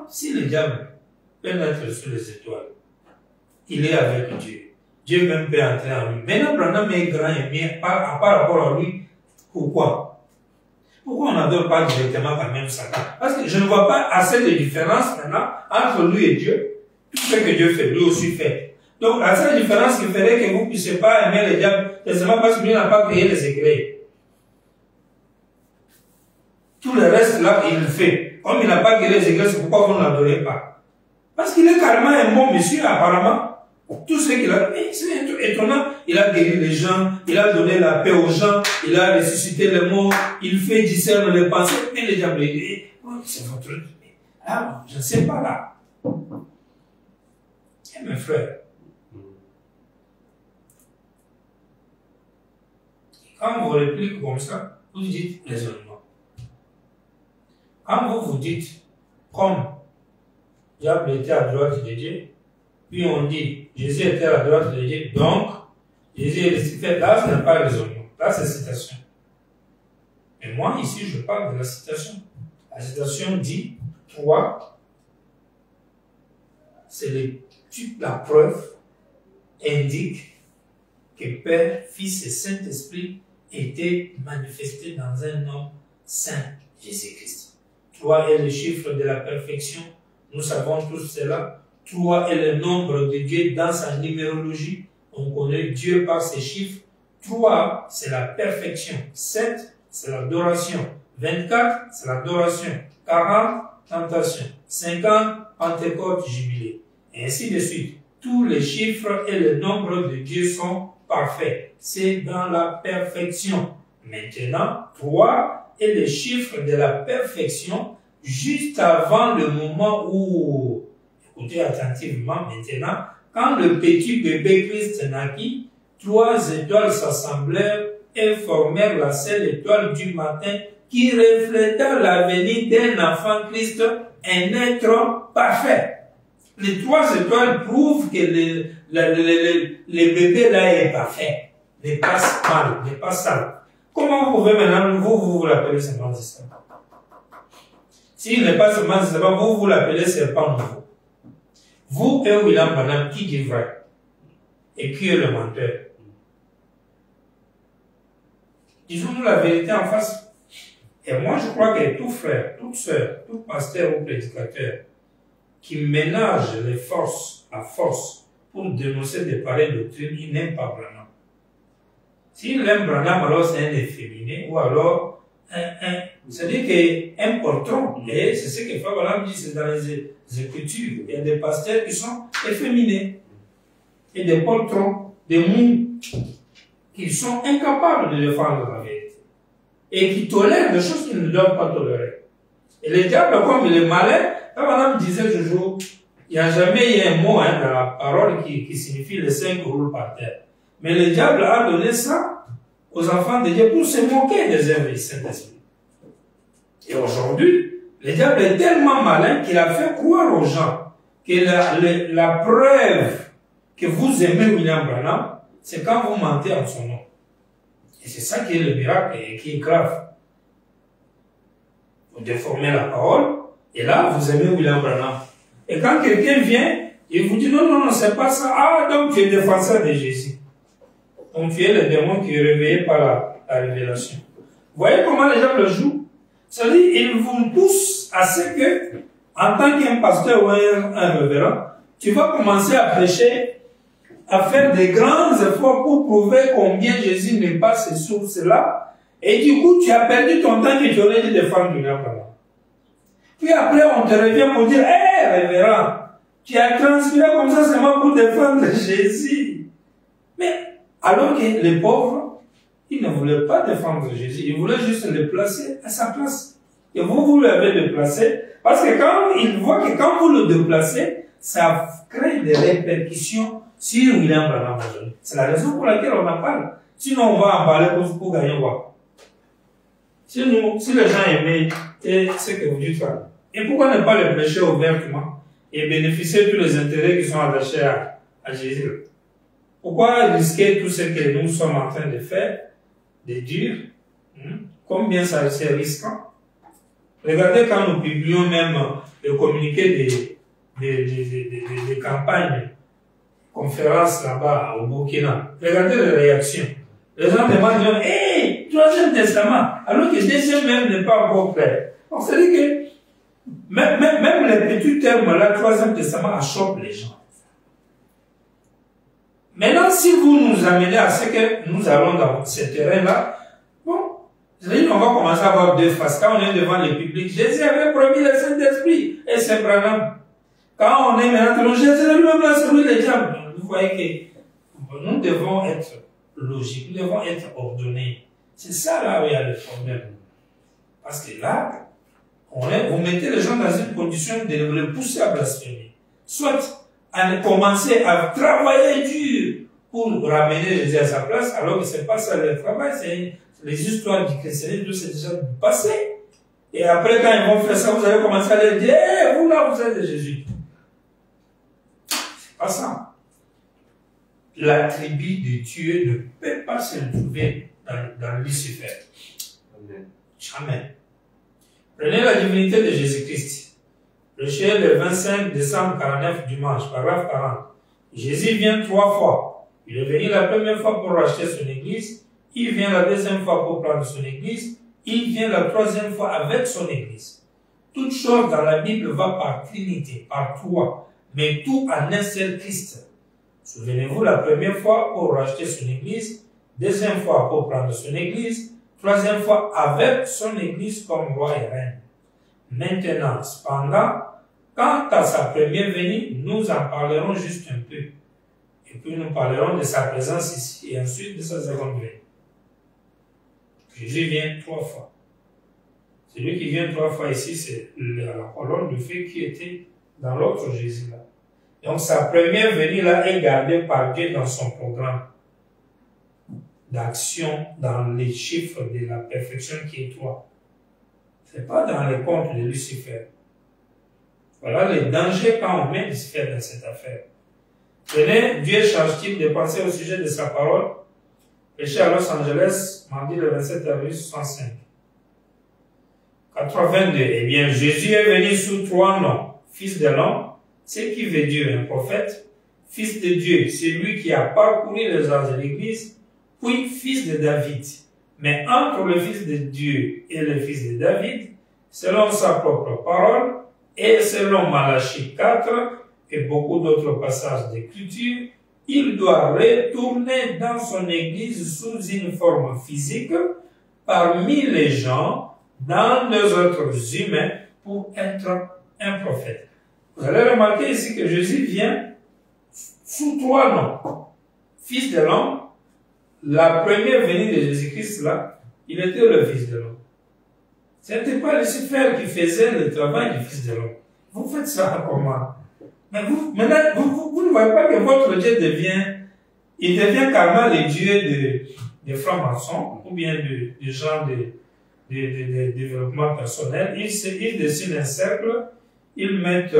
si le diable peut être sur les étoiles, il est avec Dieu. Dieu même peut entrer en lui. Maintenant, Branham est grand et bien par rapport à lui. Pourquoi on n'adore pas directement quand même Satan? Parce que je ne vois pas assez de différence maintenant entre lui et Dieu. Tout ce que Dieu fait, lui aussi fait. Donc, la seule différence qui ferait que vous ne puissiez pas aimer le diable, c'est seulement parce que lui n'a pas créé les secrets. Tout le reste là, il le fait. comme il n'a pas guéri les églises, pourquoi vous ne l'adorez pas? Parce qu'il est carrément un bon monsieur, apparemment. Tout ce qu'il a, c'est étonnant. Il a guéri les gens, il a donné la paix aux gens, il a ressuscité les morts, il fait discerner les pensées. Mais les diables disent, c'est votre... Ah, je ne sais pas là. Et mes frères, quand vous répliquez comme ça, vous dites raisonnement. Quand vous vous dites, comme diable était à droite de Dieu, puis on dit, Jésus était à droite de Dieu, donc, Jésus est ressuscité. Là, ce n'est pas raisonnement. Là, c'est citation. Mais moi, ici, je parle de la citation. La citation dit, 3, c'est la preuve indique que Père, Fils et Saint-Esprit étaient manifestés dans un homme saint, Jésus-Christ. 3 est le chiffre de la perfection. Nous savons tous cela. 3 est le nombre de Dieu dans sa numérologie. On connaît Dieu par ses chiffres. 3, c'est la perfection. 7, c'est l'adoration. 24, c'est l'adoration. 40, tentation. 50, Pentecôte, jubilé. Et ainsi de suite. Tous les chiffres et le nombre de Dieu sont parfaits. C'est dans la perfection. Maintenant, 3 est le chiffre de la perfection juste avant le moment où, écoutez attentivement maintenant, quand le petit bébé Christ naquit, 3 étoiles s'assemblèrent et formèrent la seule étoile du matin qui refléta la venue d'un enfant Christ, un être parfait. Les 3 étoiles prouvent que le bébé là est parfait, n'est pas mal, n'est pas sale. Comment vous pouvez maintenant, vous l'appelez serpent distant? S'il n'est pas seulement serpent, vous l'appelez serpent nouveau. Vous et William Branham, qui dit vrai? Et qui est le menteur? Disons-nous la vérité en face. Et moi, je crois que tout frère, toute sœur, tout pasteur ou prédicateur qui ménage les forces à force pour dénoncer des pareilles doctrines, il n'aime pas Branham. S'il aime Branham, alors c'est un efféminé, ou alors c'est-à-dire qu'un poltron, et c'est ce que Frère Branham dit, c'est dans les Écritures. Il y a des pasteurs qui sont efféminés, et des poltrons, des mous, qui sont incapables de défendre la vérité, et qui tolèrent des choses qu'ils ne doivent pas tolérer. Et le diable, comme il est malin, Frère Branham disait toujours, il n'y a jamais eu un mot dans la parole qui signifie les 5 roulent par terre. Mais le diable a donné ça aux enfants de Dieu pour se moquer des œuvres du Saint-Esprit. Et aujourd'hui, le diable est tellement malin qu'il a fait croire aux gens que la preuve que vous aimez William Branham, c'est quand vous mentez en son nom. Et c'est ça qui est le miracle et qui est grave. Vous déformez la parole, et là, vous aimez William Branham. Et quand quelqu'un vient, il vous dit non, non, non, c'est pas ça. Ah, donc tu es défenseur de Jésus. Donc tu es le démon qui est réveillé par la révélation. Vous voyez comment les gens le jouent? C'est-à-dire, ils vous poussent à ce que, en tant qu'un pasteur ou un révérend, tu vas commencer à prêcher, à faire des grands efforts pour prouver combien Jésus n'est pas ceci ou cela. Et du coup, tu as perdu ton temps que tu aurais dû défendre William Branham. Puis après, on te revient pour dire, hé, révérend, tu as transpiré comme ça seulement pour défendre Jésus. Mais, alors que les pauvres, ils ne voulaient pas défendre Jésus, ils voulaient juste le placer à sa place. Et vous l'avez déplacé, parce que quand ils voient que quand vous le déplacez, ça crée des répercussions sur William Branham. C'est la raison pour laquelle on en parle. Sinon, on va emballer pour gagner quoi? Si les gens aimaient ce que vous dites là, et pourquoi ne pas le prêcher ouvertement et bénéficier de tous les intérêts qui sont attachés à Jésus? Pourquoi risquer tout ce que nous sommes en train de faire, de dire, combien ça c'est risquant? Regardez quand nous publions même le communiqué des campagnes, conférences là-bas au Burkina. Regardez les réactions. Les gens demandent, hey, 3e testament, alors que le 2e même n'est pas encore clair. Donc, c'est-à-dire que même les petits termes là, 3e testament, achoppent les gens. Maintenant, si vous nous amenez à ce que nous allons dans ce terrain-là, bon, C'est-à-dire qu'on va commencer à avoir deux faces. Quand on est devant le public, Jésus avait promis le Saint-Esprit et c'est Branham. Quand on est maintenant, Jésus lui-même a sauvé le diable. Vous voyez que nous devons être logiques, nous devons être ordonnés. C'est ça là où il y a le problème. Parce que là, vous mettez les gens dans une condition de les pousser à blasphémer. Soit à commencer à travailler dur pour ramener Jésus à sa place, alors que c'est pas ça le travail, c'est les histoires du christianisme, c'est déjà du passé. Et après, quand ils vont faire ça, vous allez commencer à leur dire, hey, vous là, vous êtes de Jésus. C'est pas ça. La tribu de Dieu ne peut pas se trouver dans Lucifer. Jamais. Prenez la divinité de Jésus-Christ. Prêchez le 25 décembre 49 dimanche, paragraphe 40. Jésus vient 3 fois. Il est venu la première fois pour racheter son église. Il vient la deuxième fois pour prendre son église. Il vient la troisième fois avec son église. Toute chose dans la Bible va par Trinité, par 3, mais tout en un seul Christ. Souvenez-vous, la première fois pour racheter son église, deuxième fois pour prendre son église, troisième fois avec son église comme roi et reine. Maintenant, cependant, quant à sa première venue, nous en parlerons juste un peu. Et puis nous parlerons de sa présence ici et ensuite de sa seconde venue. Jésus vient 3 fois. Celui qui vient 3 fois ici, c'est la colonne de feu qui était dans l'autre Jésus là. Donc sa première venue là est gardée par Dieu dans son programme d'action, dans les chiffres de la perfection qui est 3. Ce n'est pas dans les comptes de Lucifer. Voilà le danger quand on met Lucifer dans cette affaire. Tenez, Dieu change-t-il de penser au sujet de sa parole? Prêché à Los Angeles, mardi le 27 avril 65. 82. Eh bien, Jésus est venu sous 3 noms. Fils de l'homme, c'est qui veut Dieu, un prophète. Fils de Dieu, c'est lui qui a parcouru les âges de l'Église. Puis, fils de David. Mais entre le fils de Dieu et le fils de David, selon sa propre parole, et selon Malachie 4 et beaucoup d'autres passages d'Écriture, il doit retourner dans son église sous une forme physique, parmi les gens, dans les êtres humains, pour être un prophète. Vous allez remarquer ici que Jésus vient sous 3 noms. Fils de l'homme, la première venue de Jésus-Christ là, il était le fils de l'homme. Ce n'était pas Lucifer qui faisait le travail du fils de l'homme. Vous faites ça comment? Mais vous ne voyez pas que votre Dieu devient carrément le Dieu de francs-maçons, ou bien de gens de développement personnel. Ils dessinent un cercle, ils mettent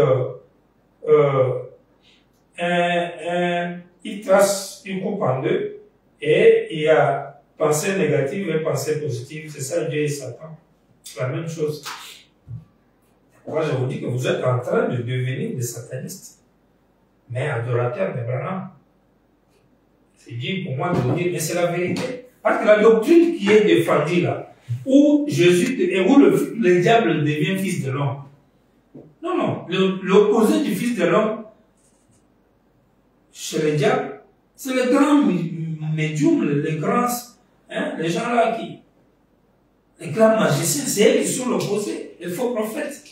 ils tracent une coupe en deux, et il y a pensée négative et pensée positive. C'est ça Dieu et Satan. C'est la même chose. Moi, je vous dis que vous êtes en train de devenir des satanistes, mais adorateurs d'Abraham. C'est dit pour moi de vous dire, mais c'est la vérité. Parce que la doctrine qui est défendue là, où Jésus et où le diable devient fils de l'homme. Non, non. L'opposé du fils de l'homme, chez le diable, c'est les grands médiums, les grands, les gens là les grands magiciens, c'est eux qui sont l'opposé, les faux prophètes.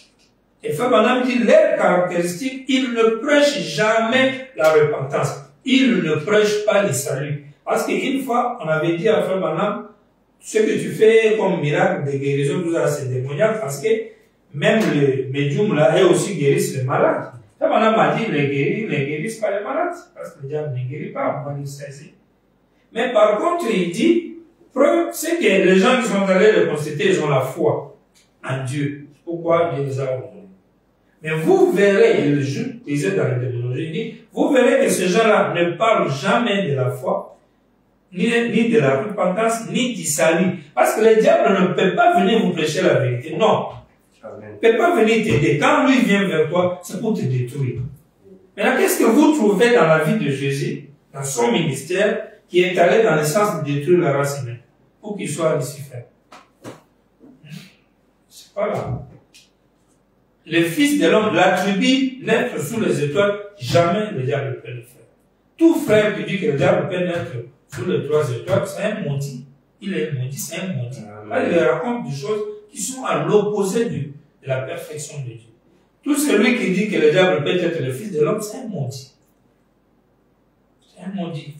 Et Frère Branham dit, leur caractéristique, ils ne prêchent jamais la repentance. Ils ne prêchent pas le salut. Parce qu'une fois, on avait dit à Frère Branham, ce que tu fais comme miracle de guérison, tout ça, c'est démoniaque, parce que même les médiums là, eux aussi guérissent les malades. Frère Branham a dit, les guérissent pas les malades, parce que le diable ne guérit pas, on va le saisir. Mais par contre, il dit, preuve, c'est que les gens qui sont allés le constater, ils ont la foi en Dieu. Pourquoi Dieu les a ordonnés? Mais vous verrez, je disais dans la démonologie, il dit, vous verrez que ces gens-là ne parlent jamais de la foi, ni de la repentance, ni du salut. Parce que le diable ne peut pas venir vous prêcher la vérité. Non. Il ne peut pas venir t'aider. Quand lui vient vers toi, c'est pour te détruire. Maintenant, qu'est-ce que vous trouvez dans la vie de Jésus, dans son ministère, qui est allé dans le sens de détruire la race humaine, pour qu'il soit Lucifer? C'est pas là. Le Fils de l'homme l'attribue naître sous les étoiles, jamais le diable ne peut le faire. Tout frère qui dit que le diable peut naître sous les 3 étoiles, c'est un maudit. il est maudit, c'est un maudit. Il raconte des choses qui sont à l'opposé de la perfection de Dieu. Tout celui qui dit que le diable peut être le fils de l'homme, c'est un maudit. C'est un maudit.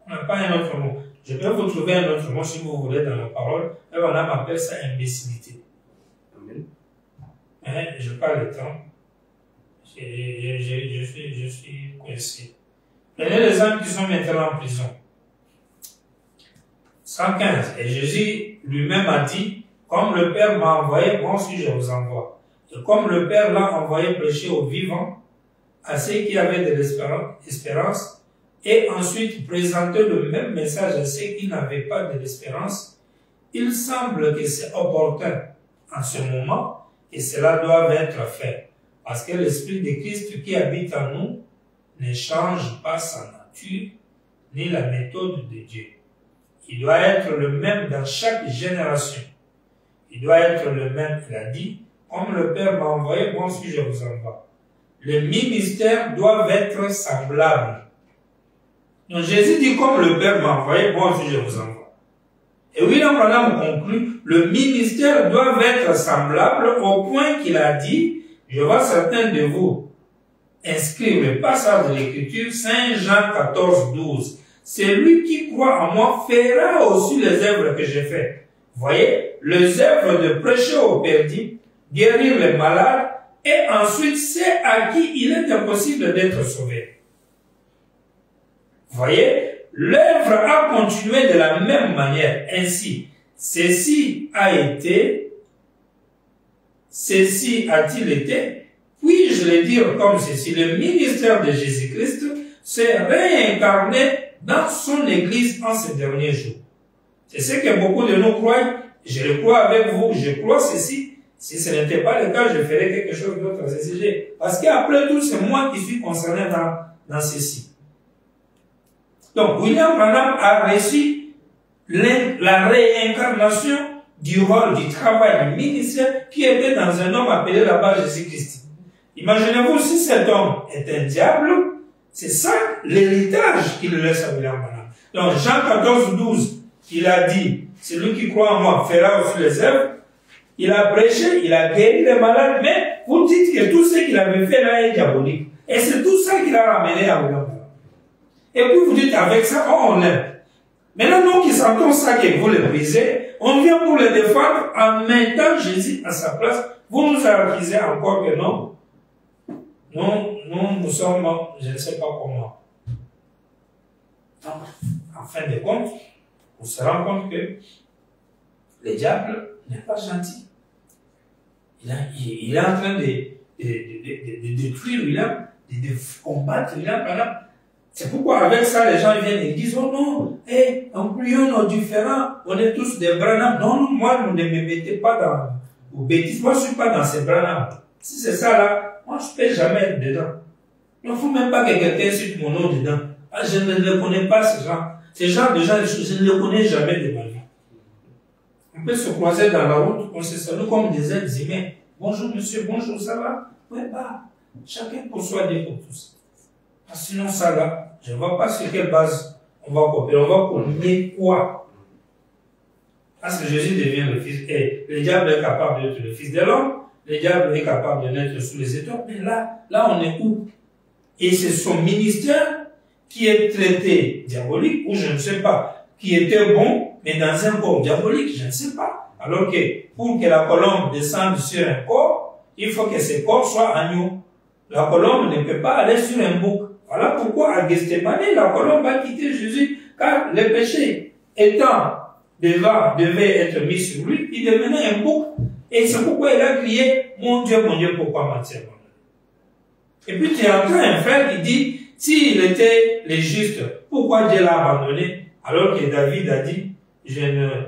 On n'a pas un autre mot. Je peux vous trouver un autre mot si vous voulez dans la parole. Et on appelle ça imbécilité. Amen. Hein, je parle le temps. Je suis coincé. Prenez les hommes qui sont maintenant en prison. 115. Et Jésus lui-même a dit, comme le Père m'a envoyé, moi aussi je vous envoie. Et comme le Père l'a envoyé prêcher aux vivants, à ceux qui avaient de l'espérance, et ensuite présenter le même message à ceux qui n'avaient pas de l'espérance, il semble que c'est opportun en ce moment et cela doit être fait. Parce que l'Esprit de Christ qui habite en nous ne change pas sa nature ni la méthode de Dieu. Il doit être le même dans chaque génération. Il doit être le même, il a dit, comme le Père m'a envoyé, moi aussi je vous envoie. Les ministères doivent être semblables. Donc Jésus dit, comme le Père m'a envoyé, moi aussi je vous envoie. Et William Branham conclut, le ministère doit être semblable au point qu'il a dit, je vois certains de vous inscrire le passage de l'Écriture, Saint Jean 14, 12. Celui qui croit en moi fera aussi les œuvres que j'ai faites. Voyez, les œuvres de prêcher aux perdus, guérir les malades, et ensuite c'est à qui il est impossible d'être sauvé. Voyez, l'œuvre a continué de la même manière. Ainsi, ceci a-t-il été, puis-je le dire comme ceci, le ministère de Jésus-Christ s'est réincarné dans son Église en ces derniers jours. C'est ce que beaucoup de nous croient. Je le crois avec vous, je crois ceci. Si ce n'était pas le cas, je ferais quelque chose d'autre à ce sujet. Parce qu'après tout, c'est moi qui suis concerné dans ceci. Donc, William Branham a reçu la réincarnation du rôle, du travail, du ministère qui était dans un homme appelé là-bas Jésus-Christ. Imaginez-vous si cet homme est un diable, c'est ça l'héritage qu'il laisse à William Branham. Donc, Jean 14, 12, il a dit, celui qui croit en moi fera aussi les œuvres. Il a prêché, il a guéri les malades, mais vous dites que tout ce qu'il avait fait là est diabolique. Et c'est tout ça qu'il a ramené à William Branham. Et puis vous dites avec ça, oh, on l'aime. Maintenant, nous qui sentons ça que vous le brisez, on vient pour le défendre en mettant Jésus à sa place. Vous nous accusez encore que non. Nous sommes, je ne sais pas comment. Donc, en fin de compte, on se rend compte que le diable n'est pas gentil. Il est en train de détruire William, de combattre William. C'est pourquoi avec ça, les gens viennent et disent, oh non, incluons nos différents, on est tous des Branham. Non, moi, ne me mettez pas aux bêtises. Moi, je ne suis pas dans ces Branham. Si c'est ça là, moi, je ne peux jamais être dedans. Il ne faut même pas que quelqu'un cite mon nom dedans. Ah, je ne le connais pas, ces gens. Ces gens, je ne les connais jamais de ma vie. On peut se croiser dans la route, on se salue comme des êtres humains. Bonjour monsieur, bonjour, ça va? Ouais, bah, chacun pour soi dit pour tous. Sinon, ça là, je ne vois pas sur quelle base on va copier. On va copier quoi? Parce que Jésus devient le Fils. Et le diable est capable d'être le Fils de l'homme. Le diable est capable de naître sous les étoiles. Mais là on est où? Et c'est son ministère qui est traité diabolique, ou je ne sais pas, qui était bon, mais dans un corps diabolique, je ne sais pas. Alors que pour que la colombe descende sur un corps, il faut que ce corps soit agneau. La colombe ne peut pas aller sur un bouc. Voilà pourquoi à Gethsemane, la colombe a quitté Jésus, car le péché étant devait être mis sur lui, il devenait un bouc. Et c'est pourquoi il a crié, mon Dieu, pourquoi m'as-tu abandonné? Et puis tu entends un frère qui dit, s'il était le juste, pourquoi Dieu l'a abandonné? Alors que David a dit, je n'ai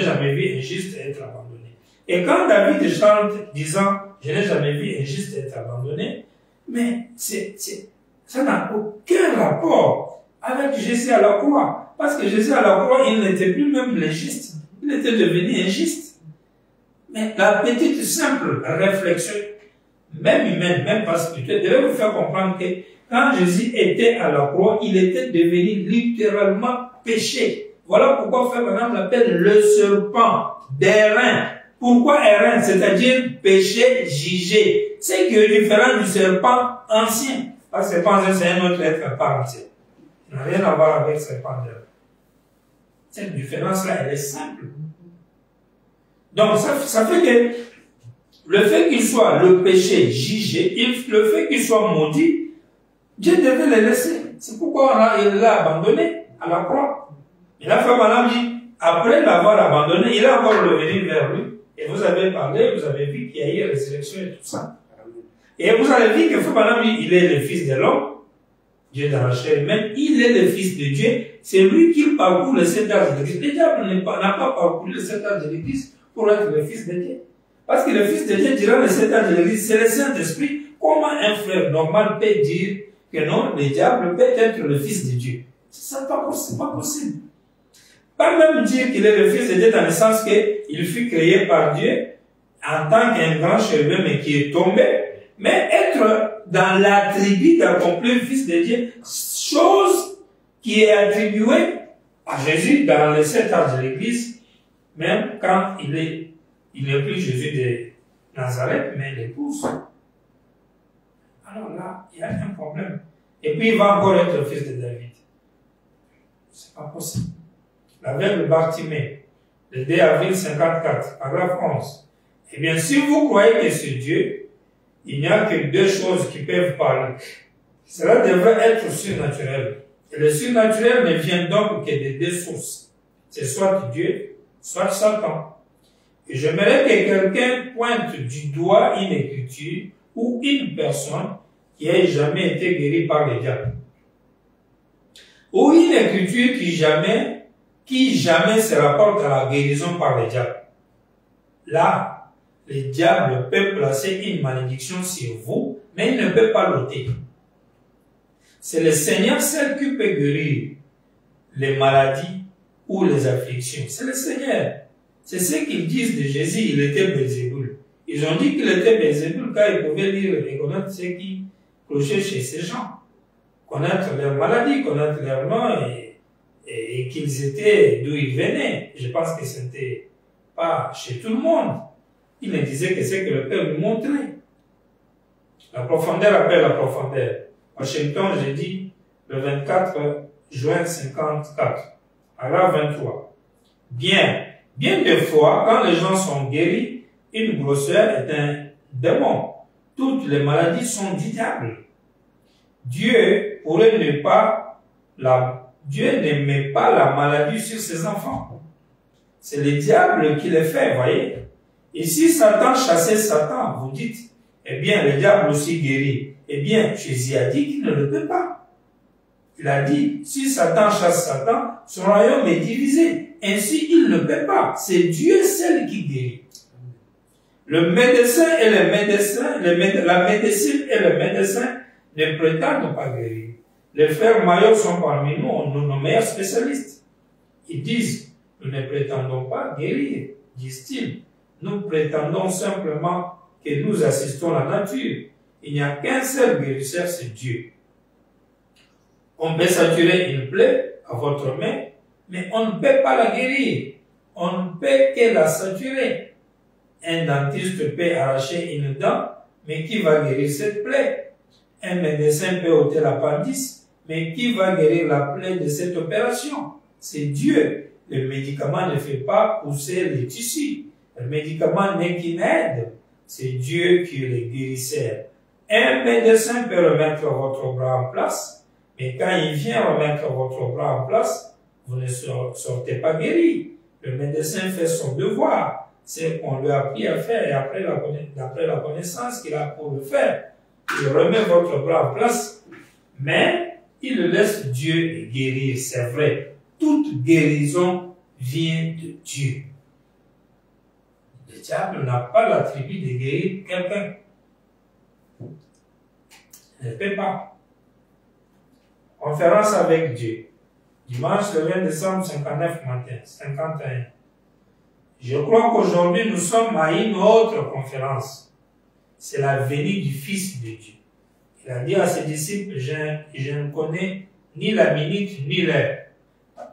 jamais vu un juste être abandonné. Et quand David chante disant, je n'ai jamais vu un juste être abandonné, mais ça n'a aucun rapport avec Jésus à la croix. Parce que Jésus à la croix, il n'était plus même le juste. Il était devenu injuste. Mais la petite simple réflexion, même humaine, même pas spirituelle, devait vous faire comprendre que quand Jésus était à la croix, il était devenu littéralement péché. Voilà pourquoi Frère Branham l'appelle le serpent d'airain. Pourquoi airain? C'est-à-dire péché jugé. C'est qui est différent du serpent ancien. Parce que le serpent ancien, c'est un autre être à part entière. Il n'a rien à voir avec le serpent d'airain. Cette différence-là, elle est simple. Donc, ça fait que le fait qu'il soit le péché jugé, le fait qu'il soit maudit, Dieu devait le laisser. C'est pourquoi il l'a abandonné à la croix. Et là, Frère Branham dit, après l'avoir abandonné, il a encore revenu vers lui. Et vous avez parlé, vous avez vu qu'il y a eu résurrection et tout ça. Et vous avez vu que Frère Branham dit, il est le fils de l'homme, Dieu dans la chair humaine, il est le fils de Dieu, c'est lui qui parcourt le 7 âges de l'Église. Le diable n'a pas parcouru le 7 âges de l'Église pour être le fils de Dieu. Parce que le fils de Dieu dira le 7 âges de l'Église, c'est le Saint-Esprit. Comment un frère normal peut dire que non, le diable peut être le fils de Dieu? C'est pas possible. Pas même dire qu'il est le fils de Dieu dans le sens qu'il fut créé par Dieu en tant qu'un grand chérubin mais qui est tombé, mais être dans l'attribut d'accomplir le fils de Dieu, chose qui est attribuée à Jésus dans les 7 âges de l'Église, même quand il n'est plus Jésus de Nazareth, mais l'épouse. Alors là, il y a un problème. Et puis il va encore être le fils de David. C'est pas possible. L'aveugle Bartimée, le 2 avril 54, paragraphe 11. Eh bien, si vous croyez que c'est Dieu, il n'y a que 2 choses qui peuvent parler. Cela devrait être surnaturel. Et le surnaturel ne vient donc que de 2 sources. C'est soit Dieu, soit Satan. Et j'aimerais que quelqu'un pointe du doigt une écriture ou une personne qui ait jamais été guérie par le diable. Ou une écriture qui jamais se rapporte à la guérison par le diable. Là, le diable peut placer une malédiction sur vous, mais il ne peut pas l'ôter. C'est le Seigneur seul qui peut guérir les maladies ou les afflictions. C'est le Seigneur. C'est ce qu'ils disent de Jésus, il était Belzéboul. Ils ont dit qu'il était Belzéboul car ils pouvaient lire et connaître ce qui clochait chez ces gens. Connaître leurs maladies, connaître leurs noms et qu'ils étaient d'où ils venaient. Je pense que ce n'était pas chez tout le monde. Il ne disait que c'est que le Père lui montrait. La profondeur appelle la profondeur. Washington, j'ai dit, le 24 juin 54, à la 23. Bien des fois, quand les gens sont guéris, une grosseur est un démon. Toutes les maladies sont du diable. Dieu ne met pas la maladie sur ses enfants. C'est le diable qui le fait, voyez. Et si Satan chassait Satan, vous dites, eh bien, le diable aussi guérit. Eh bien, Jésus a dit qu'il ne le peut pas. Il a dit, si Satan chasse Satan, son royaume est divisé. Ainsi, il ne peut pas. C'est Dieu seul qui guérit. Le médecin et le médecin, la médecine et le médecin ne prétendent pas guérir. Les frères Maillot sont parmi nous, nos meilleurs spécialistes. Ils disent, nous ne prétendons pas guérir, disent-ils. Nous prétendons simplement que nous assistons la nature. Il n'y a qu'un seul guérisseur, c'est Dieu. On peut saturer une plaie à votre main, mais on ne peut pas la guérir. On ne peut que la saturer. Un dentiste peut arracher une dent, mais qui va guérir cette plaie? Un médecin peut ôter l'appendice, mais qui va guérir la plaie de cette opération? C'est Dieu. Le médicament ne fait pas pousser les tissus. Le médicament n'est qu'une aide. C'est Dieu qui est le guérisseur. Un médecin peut remettre votre bras en place, mais quand il vient remettre votre bras en place, vous ne sortez pas guéri. Le médecin fait son devoir. C'est qu'on lui a appris à faire, et après la connaissance qu'il a pour le faire, il remet votre bras en place, mais il laisse Dieu guérir, c'est vrai. Toute guérison vient de Dieu. Le diable n'a pas l'attribut de guérir quelqu'un. Il ne peut pas. Conférence avec Dieu. Dimanche le 20 décembre 59 matin, 51. Je crois qu'aujourd'hui nous sommes à une autre conférence. C'est la venue du Fils de Dieu. Il a dit à ses disciples, je ne connais ni la minute ni l'heure.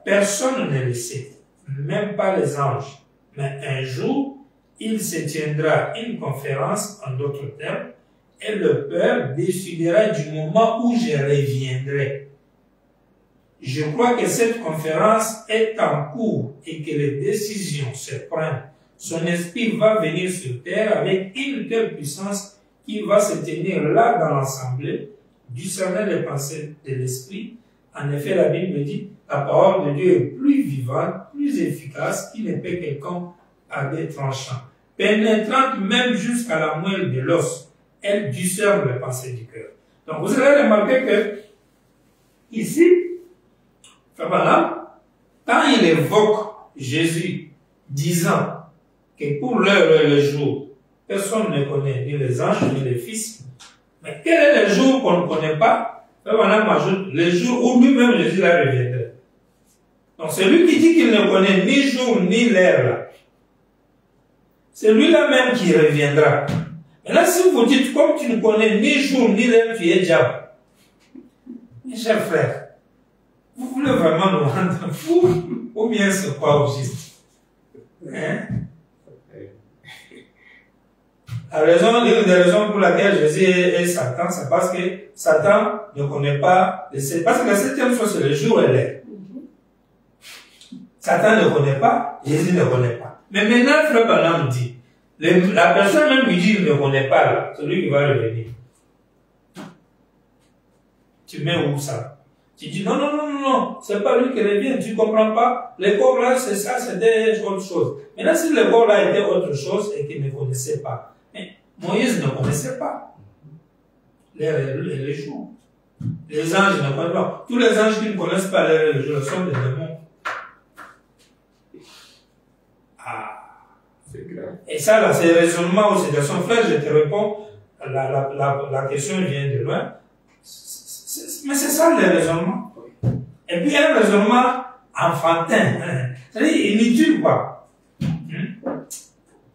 Personne ne le sait, même pas les anges. Mais un jour, il se tiendra une conférence, en d'autres termes, et le Père décidera du moment où je reviendrai. Je crois que cette conférence est en cours et que les décisions se prennent. Son esprit va venir sur terre avec une telle puissance qu'il va se tenir là dans l'assemblée, discerner les pensées de l'esprit. En effet, la Bible dit, la parole de Dieu est plus vivante, plus efficace qu'il n'épée quelqu'un à des tranchants, pénétrante même jusqu'à la moelle de l'os. Elle discerne les pensées du cœur. Donc vous allez remarquer que ici, voilà, quand il évoque Jésus disant que pour l'heure et le jour, personne ne connaît ni les anges ni les fils, mais quel est le jour qu'on ne connaît pas? Voilà, le jour où lui-même Jésus la reviendrait. Donc celui qui dit qu'il ne connaît ni jour ni l'heure là, c'est lui-là même qui reviendra. Mais là, si vous dites, comme tu ne connais ni jour ni l'heure, tu es diable. Mes chers frères, vous voulez vraiment nous rendre fous ou bien c'est quoi au juste? Hein? L'une des raisons pour laquelle Jésus est Satan, c'est parce que Satan ne connaît pas, parce que la septième chose, c'est le jour et l'heure. Satan ne connaît pas, Jésus ne connaît pas. Mais maintenant, Frère Branham dit, la personne même lui dit, il ne connaît pas, là, celui qui va revenir. Tu mets où ça? Tu dis, non, c'est pas lui qui revient, tu comprends pas? Le corps là, c'est ça, c'était autre chose. Maintenant, si le corps là était autre chose et qu'il ne connaissait pas, mais Moïse ne connaissait pas l'heure et le jour. Les anges ne connaissent pas. Tous les anges qui ne connaissent pas l'heure et le jour sont des démons. C'est grave. Et ça, là, c'est raisonnement aussi de son frère, je te réponds, la question vient de loin. Mais c'est ça le raisonnement. Et puis un raisonnement enfantin, c'est-à-dire inutile quoi.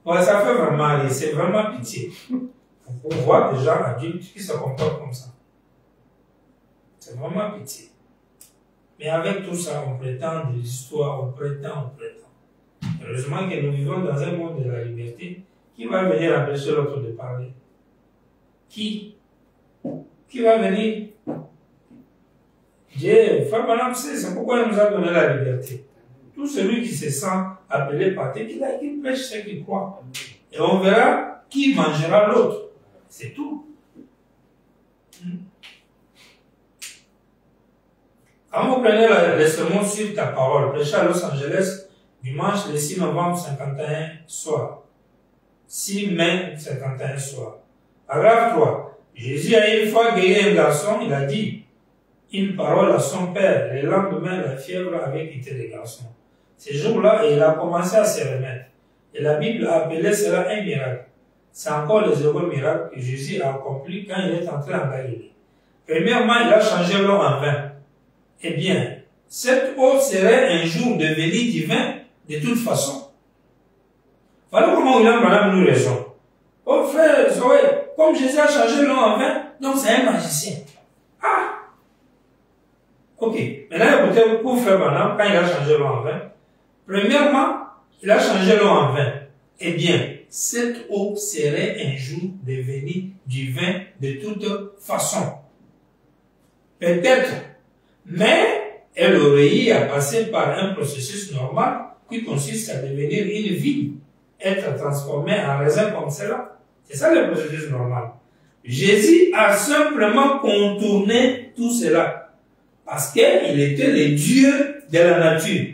Ouais, ça fait vraiment rire, c'est vraiment pitié. On voit des gens adultes qui se comportent comme ça. C'est vraiment pitié. Mais avec tout ça, on prétend des histoires, on prétend. Heureusement que nous vivons dans un monde de la liberté. Qui va venir empêcher l'autre de parler? Qui va venir? Dieu, Frère Branham, c'est pourquoi il nous a donné la liberté. Tout celui qui se sent appelé par Dieu, qu'il prêche ce qu'il croit. Et on verra qui mangera l'autre. C'est tout. Quand vous prenez le sermon sur ta parole, prêché à Los Angeles, dimanche le 6 novembre 51 soir. 6 mai 51 soir. Paragraphe 3. Jésus a une fois guéri un garçon, il a dit une parole à son père. Le lendemain, la fièvre avait quitté le garçon. Ce jour-là, il a commencé à se remettre. Et la Bible a appelé cela un miracle. C'est encore les heureux miracles que Jésus a accomplis quand il est entré en Galilée. Premièrement, il a changé l'eau en vin. Eh bien, cette eau serait un jour devenue divin de toute façon. Voilà comment William Branham nous raisonne. Oh frère, Zoé, comme Jésus a changé l'eau en vin, donc c'est un magicien. Ah! Ok. Maintenant, écoutez, pour frère Branham, quand il a changé l'eau en vin, premièrement, il a changé l'eau en vin. Eh bien, cette eau serait un jour devenue du vin de toute façon. Peut-être, mais elle aurait eu à passer par un processus normal qui consiste à devenir une vigne, être transformé en raisin comme cela. C'est ça le processus normal. Jésus a simplement contourné tout cela parce qu'il était le Dieu de la nature.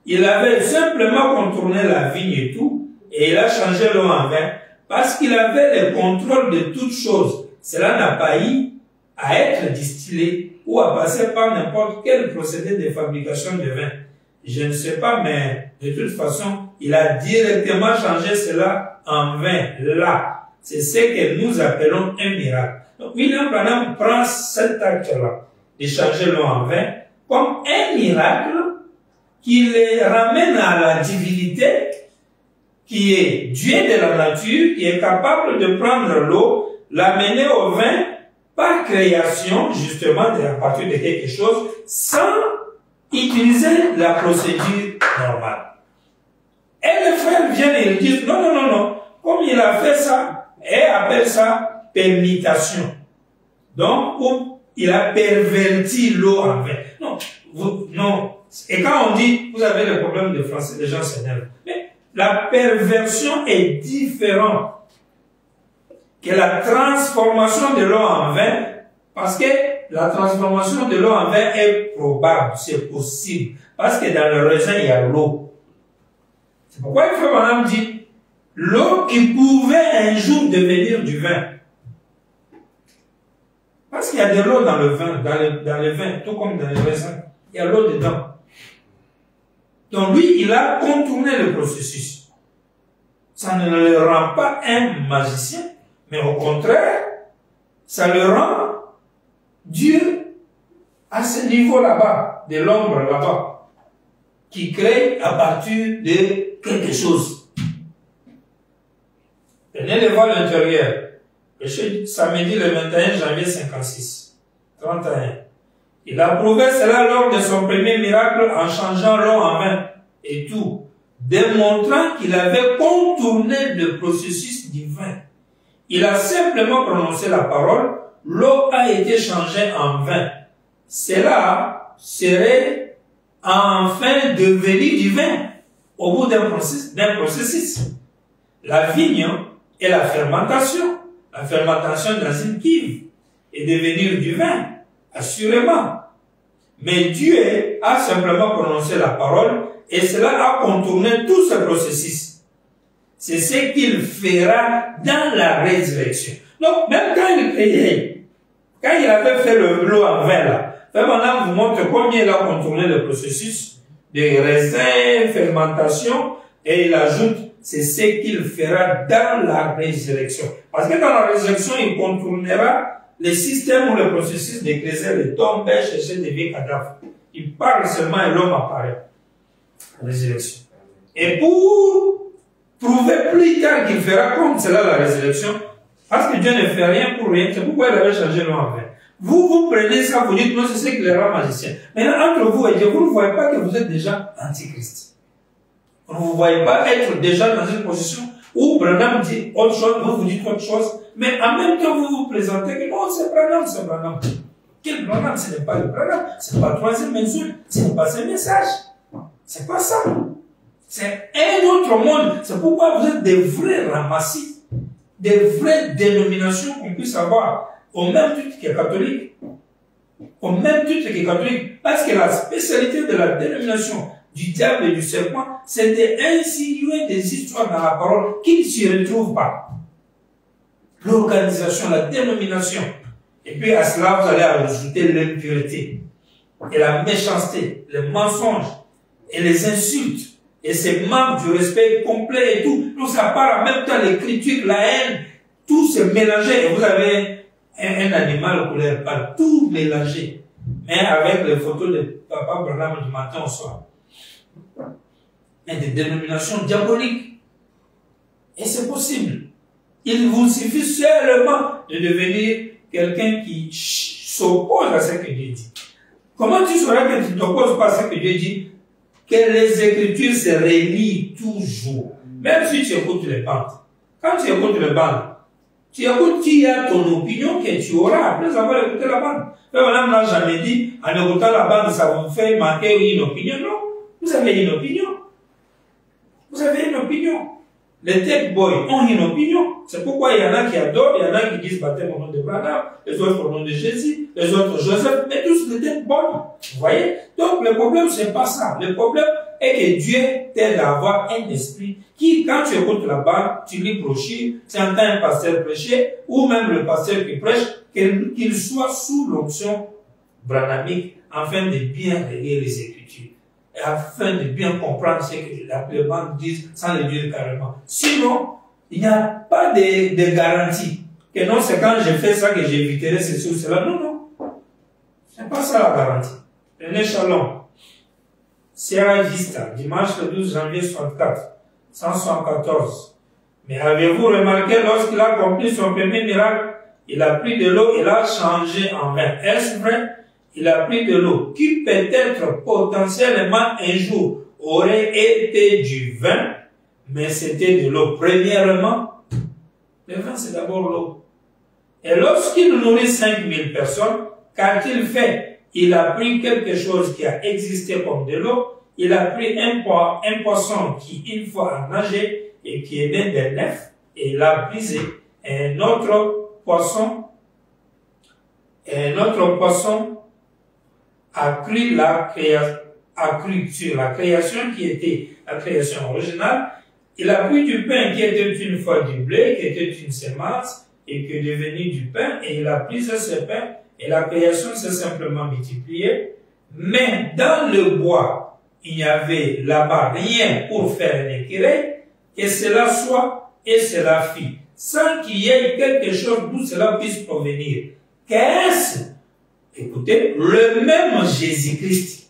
Il avait simplement contourné la vigne et tout, et il a changé l'eau en vin parce qu'il avait le contrôle de toutes choses. Cela n'a pas eu à être distillé ou à passer par n'importe quel procédé de fabrication de vin. Je ne sais pas, mais de toute façon, il a directement changé cela en vin. Là, c'est ce que nous appelons un miracle. Donc, William Branham prend cet acte-là, de changer l'eau en vin, comme un miracle qui les ramène à la divinité, qui est Dieu de la nature, qui est capable de prendre l'eau, l'amener au vin par création, justement, à partir de quelque chose, sans utiliser la procédure normale. Et les frères viennent et ils disent, non, non, non, non, comme il a fait ça, et appelle ça permutation. Donc, il a perverti l'eau en vin. Non, non. Et quand on dit, vous avez le problème de français, les gens s'énervent. Mais la perversion est différente que la transformation de l'eau en vin, parce que la transformation de l'eau en vin est probable, c'est possible, parce que dans le raisin, il y a l'eau. C'est pourquoi il faut madame dit, l'eau qui pouvait un jour devenir du vin. Parce qu'il y a de l'eau dans le vin, dans le vin, tout comme dans le raisin. Il y a l'eau dedans. Donc lui, il a contourné le processus. Ça ne le rend pas un magicien, mais au contraire, ça le rend Dieu à ce niveau là-bas, de l'ombre là-bas, qui crée à partir de quelque chose. Venez le voir l'intérieur. Samedi le 21 janvier 56, 31. Il a prouvé cela lors de son premier miracle en changeant l'eau en vin et tout, démontrant qu'il avait contourné le processus divin. Il a simplement prononcé la parole, l'eau a été changée en vin. Cela serait enfin devenu du vin au bout d'un processus. La vigne et la fermentation dans une cuve est devenue du vin, assurément. Mais Dieu a simplement prononcé la parole et cela a contourné tout ce processus. C'est ce qu'il fera dans la résurrection. Donc, même quand il avait fait l'eau en vin là, maintenant vous montre combien il a contourné le processus de raisin, fermentation, et il ajoute, c'est ce qu'il fera dans la résurrection. Parce que dans la résurrection, il contournera le système ou le processus de creuser les tombes et chercher des vieux cadavres. Il parle seulement et l'homme apparaît. Résurrection. Et pour prouver plus tard qu'il fera comme cela la résurrection, parce que Dieu ne fait rien pour rien, c'est pourquoi il avait changé l'eau en vin. Vous prenez ça, vous dites non, c'est ce qui les rend magiciens. Maintenant, entre vous et Dieu, vous ne voyez pas que vous êtes déjà antichrist. Vous ne vous voyez pas être déjà dans une position où Branham dit autre chose, vous dites autre chose, mais en même temps, vous vous présentez que non, c'est Branham, c'est Branham. Quel Branham? Ce n'est pas le Branham, ce n'est pas le troisième mensonge, ce n'est pas ce message. C'est pas ça. C'est un autre monde. C'est pourquoi vous êtes des vrais ramassis, des vraies dénominations qu'on puisse avoir, au même titre que catholique. Au même titre que catholique. Parce que la spécialité de la dénomination du diable et du serpent, c'est d'insinuer des histoires dans la parole qui ne s'y retrouvent pas. L'organisation, la dénomination. Et puis à cela, vous allez ajouter l'impureté, et la méchanceté, les mensonges, et les insultes, et ces manques du respect complet et tout. Donc ça part en même temps, les critiques, la haine, tout se mélanger. Et vous avez un animal couleur pâle, tout mélangé. Mais avec les photos de Papa Branham du matin au soir. Mais des dénominations diaboliques. Et c'est possible. Il vous suffit seulement de devenir quelqu'un qui s'oppose à ce que Dieu dit. Comment tu sauras que tu ne t'opposes pas à ce que Dieu dit? Que les Écritures se relient toujours. Même si tu écoutes les bandes. Quand tu écoutes les bandes, tu écoutes qui a ton opinion que tu auras après avoir écouté la bande. Madame n'a jamais dit, en écoutant la bande, ça vous fait manquer une opinion. Non. Vous avez une opinion. Vous avez une opinion. Les tech boys ont une opinion. C'est pourquoi il y en a qui adorent, il y en a qui disent baptême au nom de Branham, les autres au nom de Jésus, les autres Joseph, mais tous les tech boys. Vous voyez? Donc le problème, c'est pas ça. Le problème est que Dieu t'aide à avoir un esprit qui, quand tu écoutes la bande, tu lis brochure, tu entends un pasteur prêcher, ou même le pasteur qui prêche, qu'il soit sous l'onction branhamique, afin de bien relier les Écritures. Et afin de bien comprendre ce que la bande dit sans le dire carrément. Sinon, il n'y a pas de garantie que non, c'est quand j'ai fait ça que j'éviterai ceci ou cela. Non, non. C'est pas ça la garantie. Prenez Shalom. Sierra Vista, dimanche le 12 janvier 64, 174. Mais avez-vous remarqué lorsqu'il a accompli son premier miracle, Il a pris de l'eau et l'a changé en vin. Est-ce vrai? Il a pris de l'eau qui peut-être potentiellement un jour aurait été du vin, mais c'était de l'eau. Premièrement, le vin c'est d'abord l'eau. Et lorsqu'il nourrit 5000 personnes, qu'a-t-il fait? Il a pris quelque chose qui a existé comme de l'eau, il a pris un poisson qui une fois a nagé et qui est né d'un œuf, et il l'a brisé. Et un autre poisson a cru sur la création qui était la création originale. Il a pris du pain qui était une fois du blé, qui était une semence, et qui est devenu du pain, et il a pris ce pain, et la création s'est simplement multipliée. Mais dans le bois, il n'y avait là-bas rien pour faire un éclairage, que cela soit et cela fit, sans qu'il y ait quelque chose d'où cela puisse provenir. Qu'est-ce? Écoutez, le même Jésus-Christ.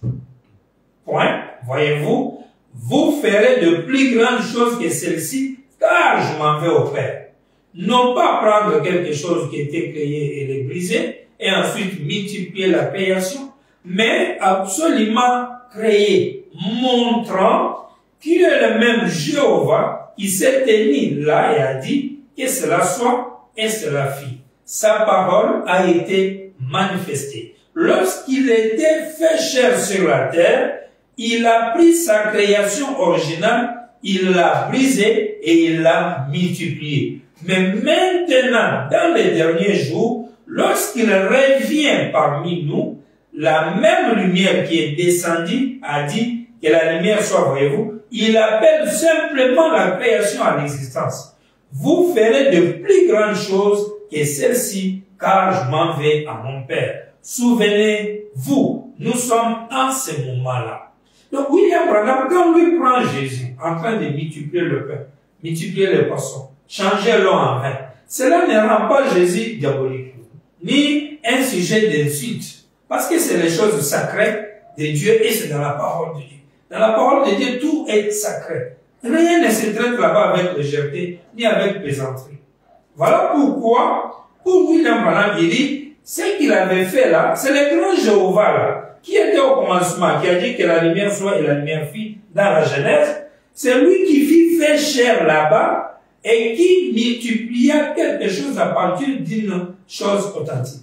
Point. Voyez-vous, vous ferez de plus grandes choses que celles-ci, car je m'en vais au Père. Non pas prendre quelque chose qui était créé et le briser, et ensuite multiplier la création, mais absolument créer, montrant qu'il est le même Jéhovah qui s'est tenu là et a dit que cela soit et cela fit. Sa parole a été manifestée. Lorsqu'il était fait chair sur la terre, il a pris sa création originale, il l'a brisée et il l'a multipliée. Mais maintenant, dans les derniers jours, lorsqu'il revient parmi nous, la même lumière qui est descendue a dit que la lumière soit, voyez-vous, il appelle simplement la création à l'existence. Vous ferez de plus grandes choses que celle-ci, car je m'en vais à mon Père. Souvenez-vous, nous sommes en ce moment-là. Donc William Branham, quand lui prend Jésus en train de multiplier le pain, multiplier les poissons, changer l'eau en vin, cela ne rend pas Jésus diabolique, ni un sujet d'insulte, parce que c'est les choses sacrées de Dieu et c'est dans la parole de Dieu. Dans la parole de Dieu, tout est sacré. Rien ne se traite là-bas avec légèreté, ni avec plaisanterie. Voilà pourquoi, pour William Branham, il dit, ce qu'il avait fait là, c'est le grand Jéhovah là, qui était au commencement, qui a dit que la lumière soit et la lumière fit dans la Genèse. C'est lui qui fit faire chair là-bas et qui multiplia quelque chose à partir d'une chose authentique.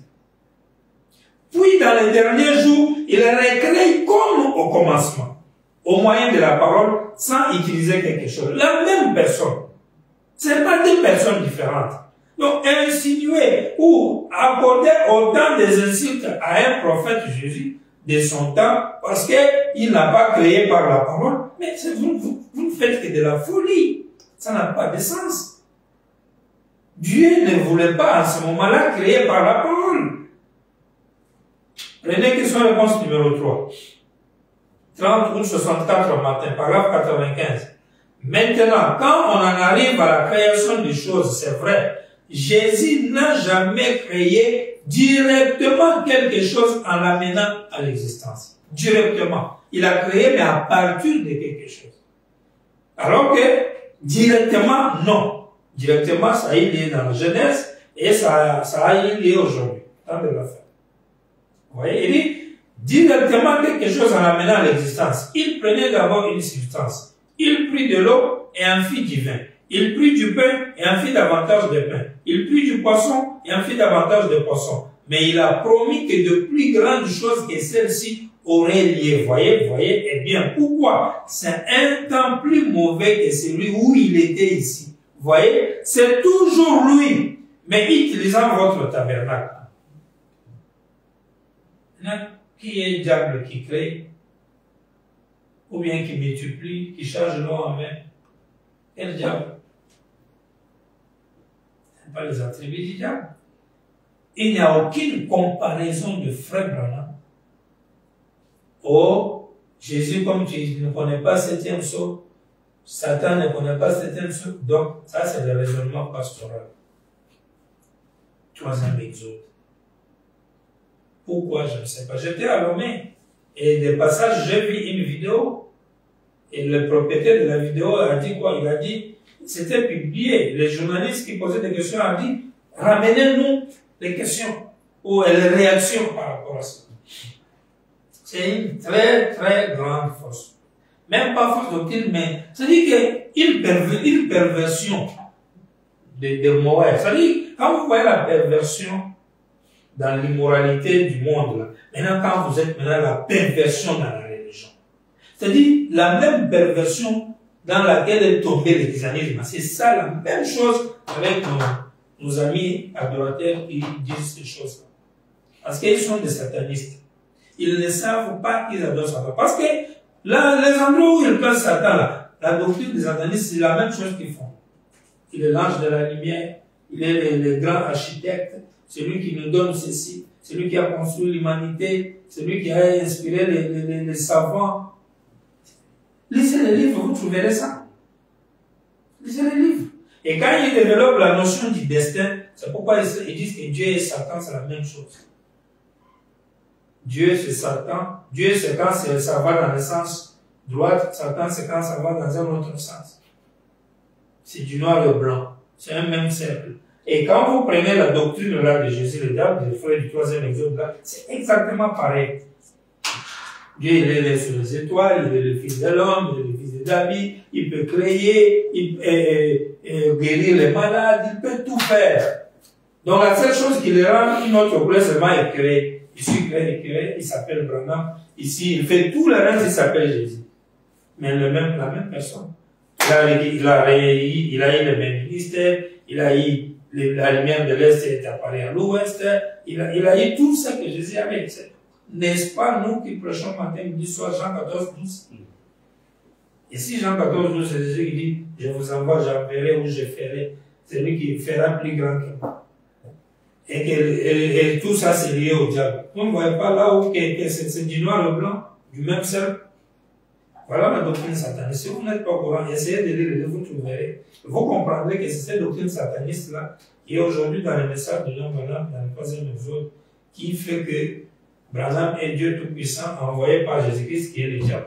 Puis dans les derniers jours, il recrée comme au commencement, au moyen de la parole, sans utiliser quelque chose. La même personne. Ce n'est pas deux personnes différentes. Donc, insinuer ou accorder autant des insultes à un prophète Jésus de son temps, parce qu'il n'a pas créé par la parole, mais vous ne faites que de la folie. Ça n'a pas de sens. Dieu ne voulait pas en ce moment-là créer par la parole. Prenez question réponse numéro 3. 30 août 64 au matin, paragraphe 95. Maintenant, quand on en arrive à la création des choses, c'est vrai, Jésus n'a jamais créé directement quelque chose en l'amenant à l'existence. Directement. Il a créé, mais à partir de quelque chose. Alors que, directement, non. Directement, ça y est dans la Genèse, et ça y est aujourd'hui. Tant de la fin. Vous voyez, il dit, directement quelque chose en l'amenant à l'existence. Il prenait d'abord une substance. Il prit de l'eau et en fit du vin. Il prit du pain et en fit davantage de pain. Il prit du poisson et en fit davantage de poisson. Mais il a promis que de plus grandes choses que celles-ci auraient lieu. Voyez, eh bien, pourquoi? C'est un temps plus mauvais que celui où il était ici. Voyez, c'est toujours lui, mais utilisant votre tabernacle. Qui est le diable qui crée, ou bien qui multiplie, qui charge l'eau en main? Quel diable? Ce n'est pas les attributs du diable. Il n'y a aucune comparaison de frère Branham. Oh, Jésus, comme tu ne connais pas septième saut, Satan ne connaît pas septième saut, donc ça c'est le raisonnement pastoral. Troisième exode. Pourquoi? Je ne sais pas. J'étais à Lomé et de passage, j'ai vu une vidéo et le propriétaire de la vidéo a dit quoi? Il a dit, c'était publié. Les journalistes qui posaient des questions ont dit, Ramenez-nous les questions ou les réactions par rapport à ça. C'est une très, très grande force. Même pas force doctrine, mais c'est-à-dire qu'une perversion de Moël. C'est-à-dire, quand vous voyez la perversion dans l'immoralité du monde, là, maintenant quand vous êtes maintenant la perversion dans la religion, c'est-à-dire la même perversion dans laquelle est tombé le christianisme, c'est ça la même chose avec nos amis adorateurs qui disent ces choses-là. Parce qu'ils sont des satanistes. Ils ne savent pas qu'ils adorent Satan. Parce que là, les endroits où ils placent Satan, là, la doctrine des satanistes, c'est la même chose qu'ils font. Il est l'ange de la lumière, il est le grand architecte, celui qui nous donne ceci, celui qui a construit l'humanité, celui qui a inspiré les savants. Lisez les livres, vous trouverez ça. Lisez les livres. Et quand ils développent la notion du destin, c'est pourquoi ils disent que Dieu et Satan, c'est la même chose. Dieu, c'est Satan. Dieu, c'est quand ça va dans le sens droit. Satan, c'est quand ça va dans un autre sens. C'est du noir et blanc. C'est un même cercle. Et quand vous prenez la doctrine là de Jésus, le diable, le frère du troisième exode là, c'est exactement pareil. Dieu, il est sur les étoiles, il est le fils de l'homme, il est le fils de David, il peut créer, il peut guérir les malades, il peut tout faire. Donc la seule chose qui le rend une autre couleur, seulement est créé. Ici, il s'appelle Branham. Ici, il fait tout le reste, il s'appelle Jésus. Mais la même personne. Il a eu le même ministère, il a eu la lumière de l'Est est apparue à l'Ouest, il a eu tout ce que Jésus avait. N'est-ce pas nous qui prêchons matin, midi, soir, Jean 14, 12? Et si Jean 14, 12, c'est Jésus qui dit, je vous envoie, j'enverrai ou je ferai, c'est lui qui fera plus grand que moi. Et tout ça, c'est lié au diable. Vous ne voyez pas là où c'est du noir au blanc, du même cercle. Voilà la doctrine sataniste. Si vous n'êtes pas au courant, essayez de lire le livre, vous trouverez. Vous comprendrez que c'est cette doctrine sataniste-là qui est aujourd'hui dans le message de Jean Branham, dans le troisième exode, qui fait que Branham est Dieu Tout-Puissant envoyé par Jésus-Christ qui est le diable.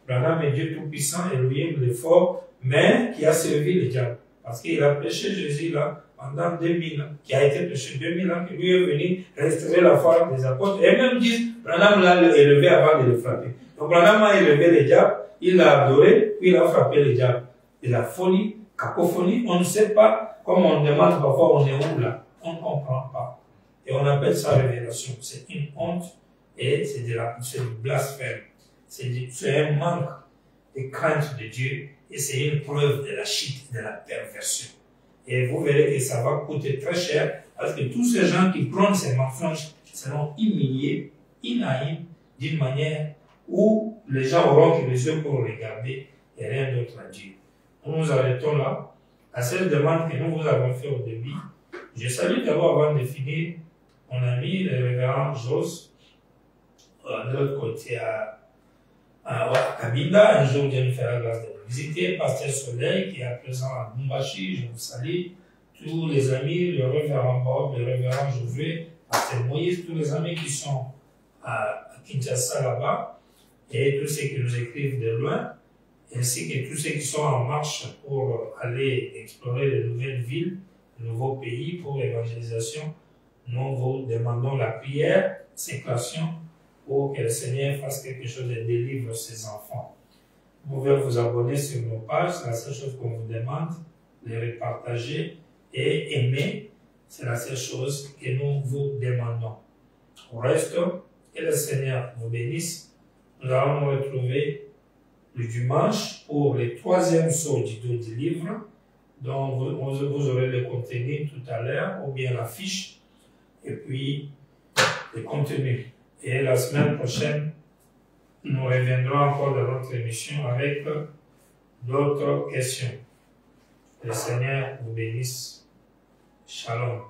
Branham est Dieu Tout-Puissant, Elohim, le fort, mais qui a servi le diable. Parce qu'il a prêché Jésus là pendant 2000 ans, qui a été prêché 2000 ans, que lui est venu restaurer la foi des apôtres. Et même disent, Branham l'a élevé avant de le frapper. Donc Branham a élevé le diable, il l'a adoré, puis il a frappé le diable. Et la folie, cacophonie, on ne sait pas, comme on demande parfois, on est où là? On ne comprend pas. Et on appelle ça révélation. C'est une honte et c'est du blasphème. C'est un manque de crainte de Dieu et c'est une preuve de la chute, de la perversion. Et vous verrez que ça va coûter très cher parce que tous ces gens qui prennent ces mensonges seront humiliés, inhaïs, d'une manière où les gens auront que les yeux pour regarder et rien d'autre à dire. Nous nous arrêtons là. À cette demande que nous vous avons fait au début, je salue d'abord avant de finir mon ami, le révérend Jos, de l'autre côté à Kabinda. Un jour, Dieu nous fera grâce de le visiter. Pasteur Soleil, qui est à présent à Bumbashi, je vous salue. Tous les amis, le révérend Bob, le révérend Jouvet, Pasteur Moïse, tous les amis qui sont à Kinshasa là-bas, et tous ceux qui nous écrivent de loin, ainsi que tous ceux qui sont en marche pour aller explorer de nouvelles villes, de nouveaux pays pour l'évangélisation. Nous vous demandons la prière, sécration, pour que le Seigneur fasse quelque chose et délivre ses enfants. Vous pouvez vous abonner sur nos pages, c'est la seule chose qu'on vous demande, les repartager et aimer, c'est la seule chose que nous vous demandons. Au reste, que le Seigneur vous bénisse. Nous allons nous retrouver le dimanche pour le troisième saut du livre, dont vous aurez le contenu tout à l'heure, ou bien la fiche, et puis le contenu. Et la semaine prochaine, nous reviendrons encore dans notre émission avec d'autres questions. Que le Seigneur vous bénisse. Shalom.